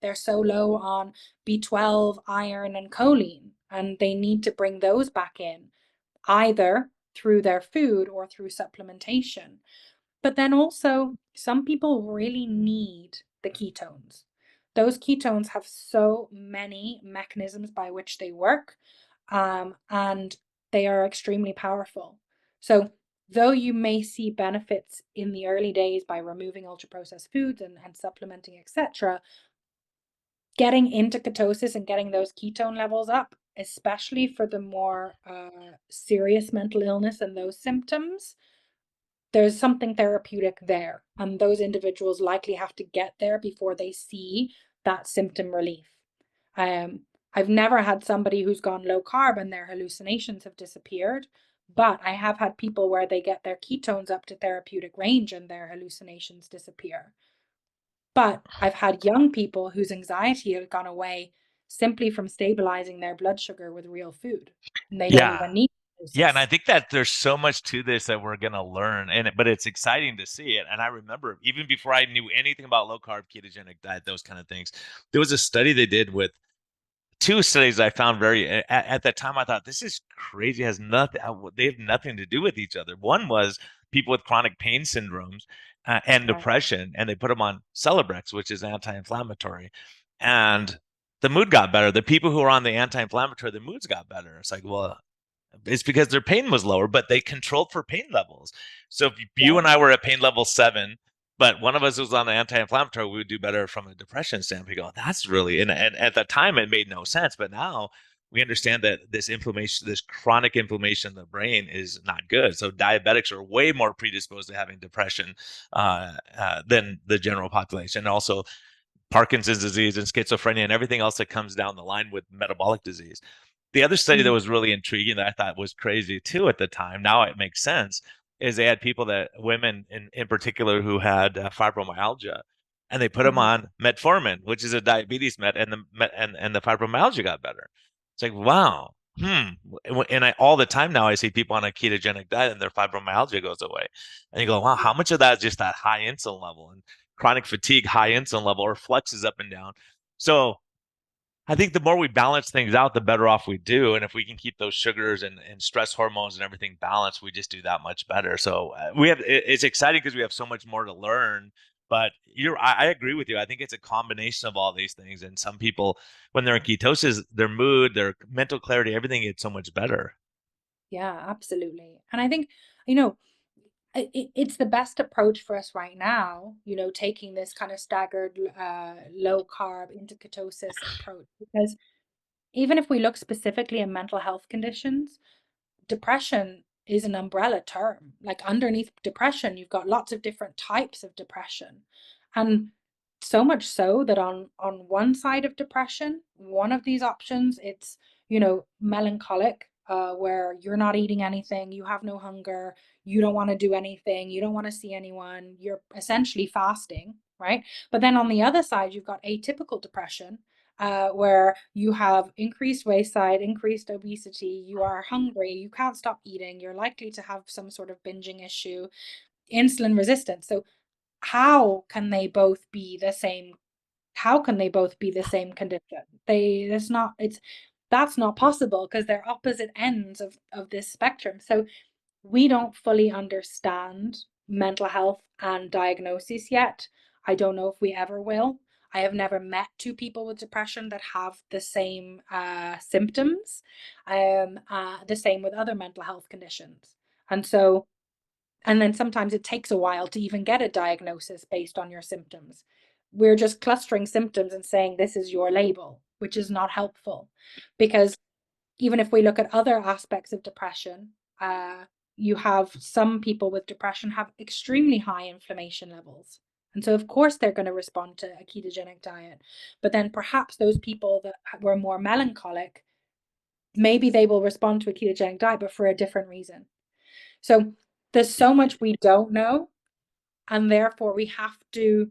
they're so low on B12, iron, and choline, and they need to bring those back in, either through their food or through supplementation. But then also, some people really need the ketones. Those ketones have so many mechanisms by which they work, and they are extremely powerful. So, though you may see benefits in the early days by removing ultra processed foods and supplementing, etc., getting into ketosis and getting those ketone levels up, especially for the more serious mental illness and those symptoms, there's something therapeutic there. And those individuals likely have to get there before they see that symptom relief. Um, I've never had somebody who's gone low carb and their hallucinations have disappeared, but I have had people where they get their ketones up to therapeutic range and their hallucinations disappear. But I've had young people whose anxiety had gone away simply from stabilizing their blood sugar with real food, and they don't Yeah. even need Yeah, and I doses. think that there's so much to this that we're gonna learn, but it's exciting to see it. And I remember even before I knew anything about low carb, ketogenic diet, those kind of things, there was a study they did with two studies I found at that time. I thought this is crazy. Has nothing. They have nothing to do with each other. One was people with chronic pain syndromes and Right. depression, and they put them on Celebrex, which is anti-inflammatory, and the mood got better. The people who were on the anti-inflammatory, the moods got better. It's like, well, it's because their pain was lower, but they controlled for pain levels. So if you Yeah. and I were at pain level 7, but one of us was on the anti-inflammatory, we would do better from a depression standpoint. You go, that's really, and at the time it made no sense, but now we understand that this inflammation, this chronic inflammation in the brain is not good. So diabetics are way more predisposed to having depression than the general population. And also Parkinson's disease and schizophrenia and everything else that comes down the line with metabolic disease. The other study that Mhm. was really intriguing that I thought was crazy too at the time, now it makes sense, is they had women in particular who had fibromyalgia, and they put them Mhm. on metformin, which is a diabetes med, and the fibromyalgia got better. It's like, wow. And all the time now I see people on a ketogenic diet and their fibromyalgia goes away. And you go, wow, how much of that is just that high insulin level and chronic fatigue, high insulin level, or flexes up and down. So I think the more we balance things out, the better off we do. And if we can keep those sugars and stress hormones and everything balanced, we just do that much better. So it's exciting because we have so much more to learn. But I agree with you. I think it's a combination of all these things. And some people, when they're in ketosis, their mood, their mental clarity, everything gets so much better. Yeah, absolutely. And I think, you know, it's the best approach for us right now, taking this kind of staggered low carb into ketosis approach. Because even if we look specifically at mental health conditions, depression is an umbrella term. Like underneath depression, you've got lots of different types of depression. And so much so that on one side of depression, one of these options, it's, melancholic, where you're not eating anything, you have no hunger, you don't want to do anything, you don't want to see anyone, you're essentially fasting, right? But then on the other side, you've got atypical depression, where you have increased waist side, increased obesity, you are hungry, you can't stop eating, you're likely to have some sort of binging issue, insulin resistance. So how can they both be the same? How can they both be the same condition? That's not possible because they're opposite ends of this spectrum. So we don't fully understand mental health and diagnosis yet. I don't know if we ever will. I have never met two people with depression that have the same symptoms, the same with other mental health conditions. And so, and then sometimes it takes a while to even get a diagnosis based on your symptoms. We're just clustering symptoms and saying this is your label, which is not helpful, because even if we look at other aspects of depression, you have some people with depression have extremely high inflammation levels. And so, of course, they're going to respond to a ketogenic diet. But then perhaps those people that were more melancholic, maybe they will respond to a ketogenic diet, but for a different reason. So there's so much we don't know. And therefore, we have to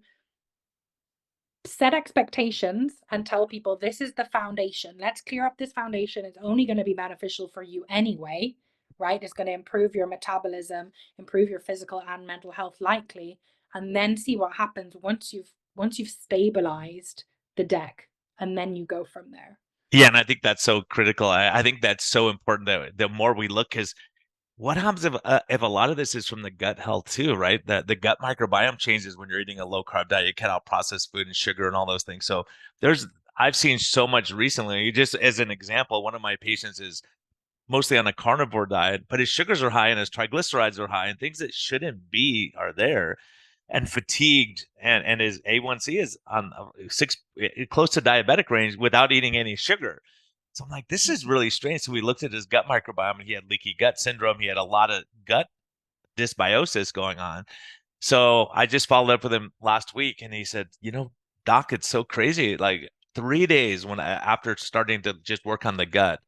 set expectations and tell people this is the foundation. Let's clear up this foundation. It's only going to be beneficial for you anyway, right? It's going to improve your metabolism, improve your physical and mental health likely, and then see what happens once you've stabilized the deck, and then you go from there. Yeah, and I think that's so critical. I think that's so important that the more we look, because what happens if a lot of this is from the gut health too, right? The gut microbiome changes when you're eating a low carb diet. You cut out processed food and sugar and all those things. So I've seen so much recently. Just as an example, one of my patients is mostly on a carnivore diet, but his sugars are high and his triglycerides are high, and things that shouldn't be are there, and fatigued, and his A1C is on close to diabetic range without eating any sugar. So I'm like, this is really strange. So we looked at his gut microbiome, and he had leaky gut syndrome. He had a lot of gut dysbiosis going on. So I just followed up with him last week, and he said, doc, it's so crazy. Like 3 days after starting to just work on the gut,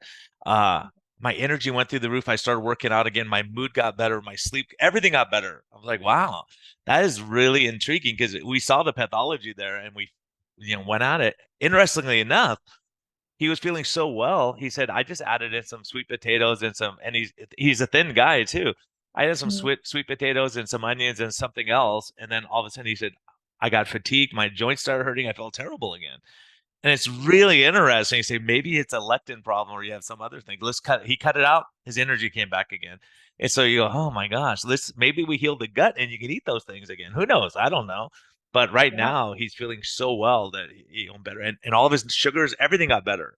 my energy went through the roof. I started working out again. My mood got better. My sleep, everything got better. I was like, wow, that is really intriguing, because we saw the pathology there, and we, went at it. Interestingly enough, he was feeling so well. He said, I just added in some sweet potatoes and he's a thin guy too. I had some Mm. sweet potatoes and some onions and something else. And then all of a sudden he said, I got fatigued. My joints started hurting. I felt terrible again. And it's really interesting. You say maybe it's a lectin problem, or you have some other thing. He cut it out. His energy came back again. And so you go, oh my gosh, maybe we healed the gut and you can eat those things again. Who knows? I don't know. But right Yeah. now he's feeling so well that better, and all of his sugars, everything got better.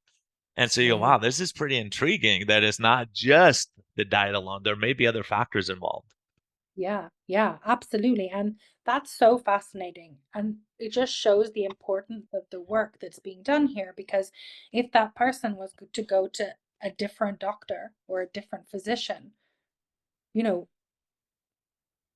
And so you go, Mm. wow, this is pretty intriguing that it's not just the diet alone. There may be other factors involved. Yeah, yeah, absolutely. And that's so fascinating. And it just shows the importance of the work that's being done here, because if that person was to go to a different doctor or a different physician, you know,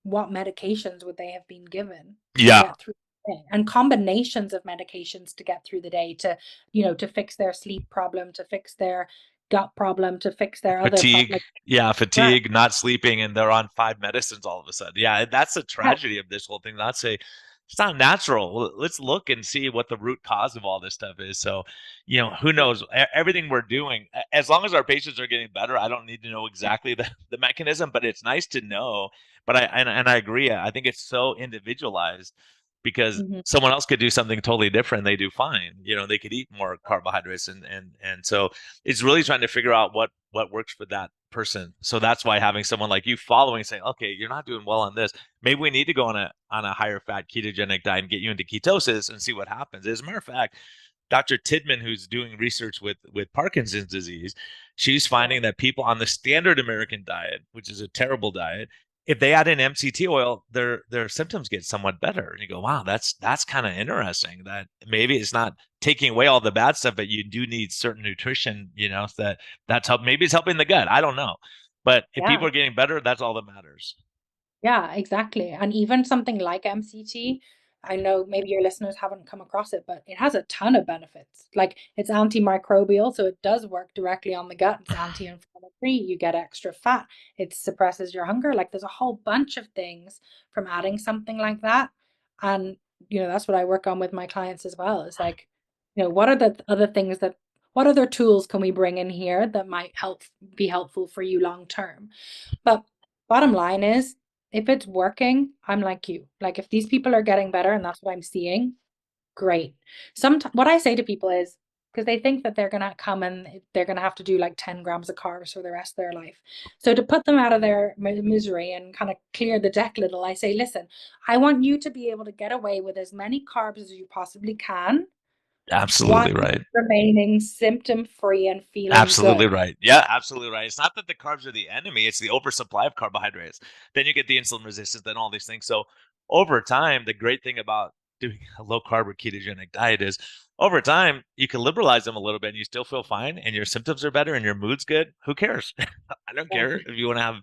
what medications would they have been given to Yeah. get through the day? And combinations of medications to get through the day to fix their sleep problem, to fix their gut problem, to fix their other Fatigue. problem. Yeah, Right. fatigue, not sleeping, and they're on 5 medicines all of a sudden. Yeah, that's the Yeah. tragedy of this whole thing. Not say it's not natural. Let's look and see what the root cause of all this stuff is. So, who Yeah. knows? Everything we're doing, as long as our patients are getting better, I don't need to know exactly the mechanism, but it's nice to know. But I agree. I think it's so individualized, because Mhm. someone else could do something totally different. They do fine. They could eat more carbohydrates, and so it's really trying to figure out what works for that person. So that's why having someone like you following, saying, okay, you're not doing well on this, maybe we need to go on a higher fat ketogenic diet and get you into ketosis and see what happens. As a matter of fact, Dr. Tidman, who's doing research with Parkinson's disease, she's Yeah. finding that people on the standard American diet, which is a terrible diet, if they add in MCT oil, their symptoms get somewhat better. And you go, wow, that's kind of interesting. That maybe it's not taking away all the bad stuff, but you do need certain nutrition, that's help. Maybe it's helping the gut. I don't know. But if Yeah. people are getting better, that's all that matters. Yeah, exactly. And even something like MCT, I know maybe your listeners haven't come across it, but it has a ton of benefits. Like it's antimicrobial, so it does work directly on the gut. It's anti-inflammatory. You get extra fat. It suppresses your hunger. Like there's a whole bunch of things from adding something like that. And that's what I work on with my clients as well. It's like, what are the other things what other tools can we bring in here that might be helpful for you long term? But bottom line is, if it's working, I'm like you. Like if these people are getting better and that's what I'm seeing, great. Sometimes what I say to people is, because they think that they're gonna come and they're gonna have to do like 10 grams of carbs for the rest of their life. So to put them out of their misery and kind of clear the deck a little, I say, listen, I want you to be able to get away with as many carbs as you possibly can while Absolutely right. remaining symptom free and feeling Absolutely good. right. Yeah, absolutely right. It's not that the carbs are the enemy, it's the oversupply of carbohydrates. Then you get the insulin resistance, then all these things. So over time, the great thing about doing a low carb or ketogenic diet is over time, you can liberalize them a little bit and you still feel fine and your symptoms are better and your mood's good. Who cares? I don't Yeah. care if you want to have,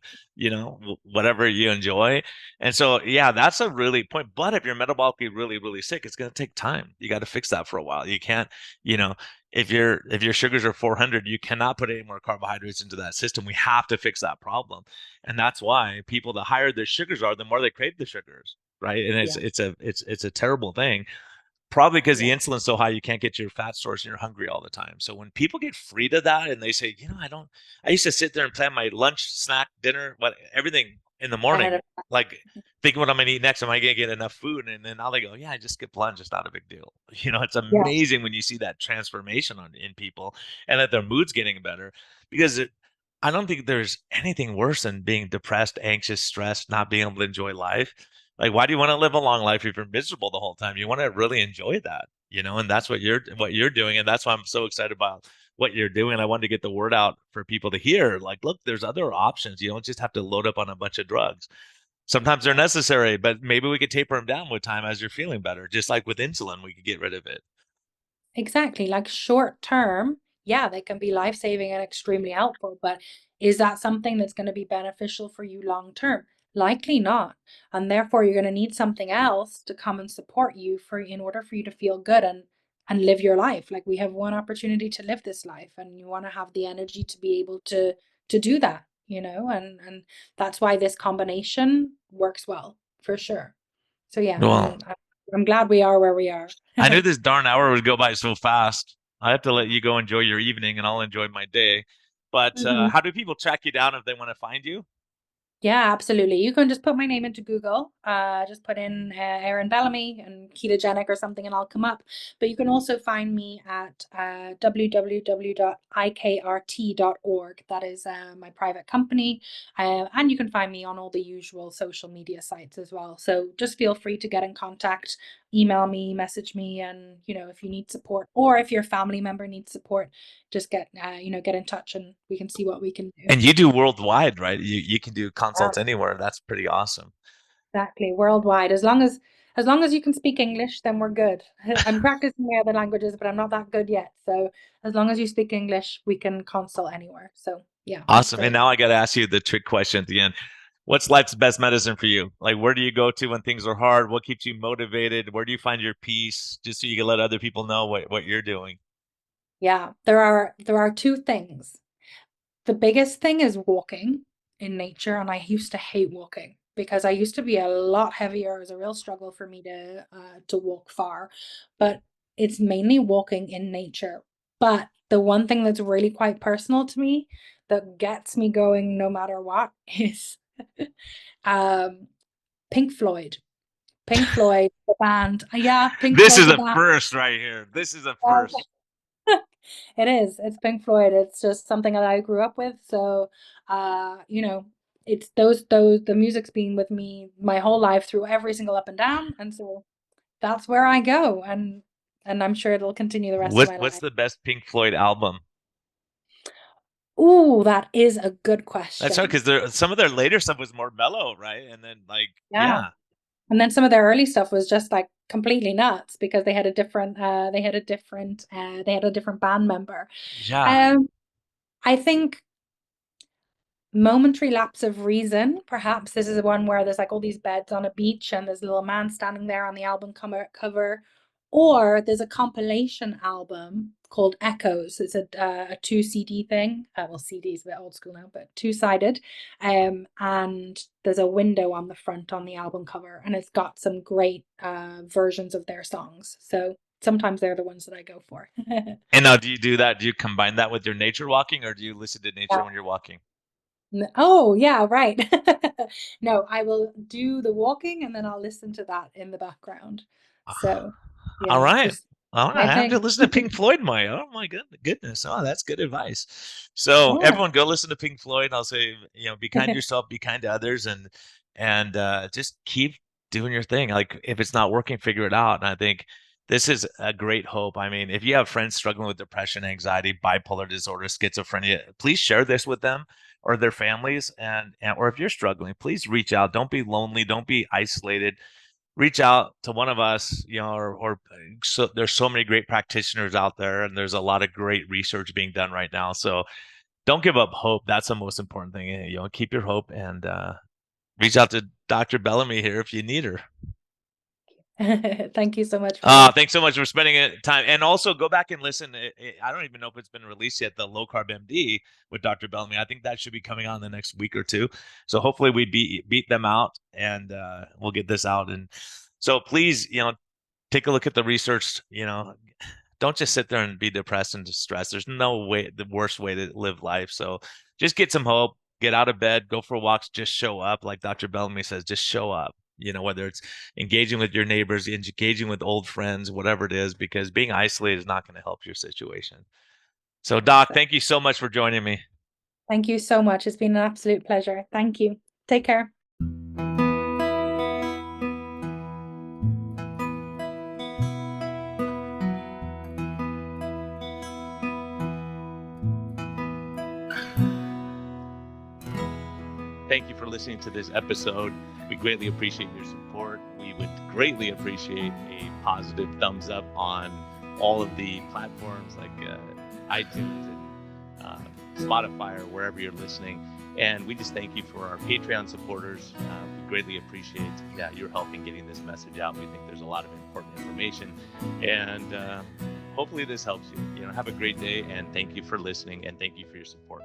whatever you enjoy. And so, yeah, that's a really point. But if you're metabolically really, really sick, it's going to take time. You got to fix that for a while. You can't, you know, if your sugars are 400, you cannot put any more carbohydrates into that system. We have to fix that problem, and that's why people, the higher their sugars are, the more they crave the sugars, right? And Yeah. it's a terrible thing. Probably because the Yeah. insulin's so high, you can't get your fat stores and you're hungry all the time. So when people get freed of that and they say, I used to sit there and plan my lunch, snack, dinner, everything in the Ahead morning, of like thinking what I'm gonna eat next. Am I gonna get enough food? And then now they go, yeah, I just skip lunch. It's not a big deal. It's Yeah. amazing when you see that transformation in people and that their mood's getting better because I don't think there's anything worse than being depressed, anxious, stressed, not being able to enjoy life. Like, why do you want to live a long life if you're miserable the whole time? You want to really enjoy that, and that's what you're doing. And that's why I'm so excited about what you're doing. I wanted to get the word out for people to hear. Like, look, there's other options. You don't just have to load up on a bunch of drugs. Sometimes they're Yeah. necessary, but maybe we could taper them down with time as you're feeling better. Just like with insulin, we could get rid of it. Exactly. Like short term, yeah, they can be life-saving and extremely helpful, but is that something that's going to be beneficial for you long term? Likely not. And therefore you're going to need something else to come and support you in order for you to feel good and live your life. Like we have one opportunity to live this life and you want to have the energy to be able to do that, and that's why this combination works well, for sure. So yeah, Well, I'm glad we are where we are. I knew this darn hour would go by so fast. I have to let you go enjoy your evening, and I'll enjoy my day. But how do people track you down if they want to find you? Yeah, absolutely. You can just put my name into Google. Just put in Erin Bellamy and ketogenic or something, and I'll come up. But you can also find me at www.iKRT.org. That is my private company. And you can find me on all the usual social media sites as well. So just feel free to get in contact, email me, message me, and if you need support or if your family member needs support, just get in touch and we can see what we can do. And you do worldwide, right? You can do Yeah. consults anywhere. That's pretty awesome. Exactly, worldwide. As long as you can speak English, then we're good. I'm practicing my other languages, but I'm not that good yet. So as long as you speak English, we can consult anywhere. So yeah, that's Awesome. And great. now I got to ask you the trick question at the end. What's life's best medicine for you? Like, where do you go to when things are hard? What keeps you motivated? Where do you find your peace? Just so you can let other people know what you're doing. Yeah, there are two things. The biggest thing is walking in nature, and I used to hate walking because I used to be a lot heavier. It was a real struggle for me to walk far, but it's mainly walking in nature. But the one thing that's really quite personal to me that gets me going no matter what is um Pink Floyd. Pink Floyd, the band. Yeah, Pink This Floyd, is the a band. first right here. This is a first. It is. It's Pink Floyd. It's just something that I grew up with. So, it's the music's been with me my whole life through every single up and down. And so that's where I go. And I'm sure it'll continue the rest of my What's life. the best Pink Floyd album? Ooh, that is a good That's right, question. because some of their later stuff was more mellow, right? And then Yeah. yeah, And then some of their early stuff was just like completely nuts because they had a different band member. yeah. Um, I think Momentary Lapse of Reason. Perhaps this is one where there's like all these beds on a beach and there's a little man standing there on the album cover. Or there's a compilation album called Echoes. It's a 2 CD thing. Well, CD is a bit old school now, but 2-sided. And there's a window on the front on the album cover, and it's got some great versions of their songs. So sometimes they're the ones that I go for. And now, do you do that? Do you combine that with your nature walking, or do you listen to nature Yeah. when you're walking? Oh, yeah, right. No, I will do the walking and then I'll listen to that in the background. So, All yeah, right. just All right. my I have to thing. listen to Pink Floyd, Maya. Oh my goodness. Oh, that's good advice. So Yeah. everyone, go listen to Pink Floyd. I'll say, be kind to yourself, be kind to others, and just keep doing your thing. Like if it's not working, figure it out. And I think this is a great hope. I mean, if you have friends struggling with depression, anxiety, bipolar disorder, schizophrenia, please share this with them or their families. And or if you're struggling, please reach out. Don't be lonely. Don't be isolated. Reach out to one of us, or so there's so many great practitioners out there, and there's a lot of great research being done right now. So don't give up hope. That's the most important thing. Keep your hope, and reach out to Dr. Bellamy here if you need her. Thank you so much for that. Thanks so much for spending time. And also go back and listen. I don't even know if it's been released yet, the Low Carb MD with Dr. Bellamy. I think that should be coming on the next week or two. So hopefully we beat them out, and we'll get this out. And so please, take a look at the research. Don't just sit there and be depressed and distressed. There's no way, the worst way to live life. So just get some hope, get out of bed, go for walks, just show up. Like Dr. Bellamy says, just show up. Whether it's engaging with your neighbors, engaging with old friends, whatever it is, because being isolated is not going to help your situation. So, Doc, thank you so much for joining me. Thank you so much. It's been an absolute pleasure. Thank you. Take care. Thank you for listening to this episode. We greatly appreciate your support. We would greatly appreciate a positive thumbs up on all of the platforms like iTunes and Spotify or wherever you're listening. And we just thank you for our Patreon supporters. We greatly appreciate your help in getting this message out. We think there's a lot of important information. And hopefully this helps you. Have a great day, and thank you for listening, and thank you for your support.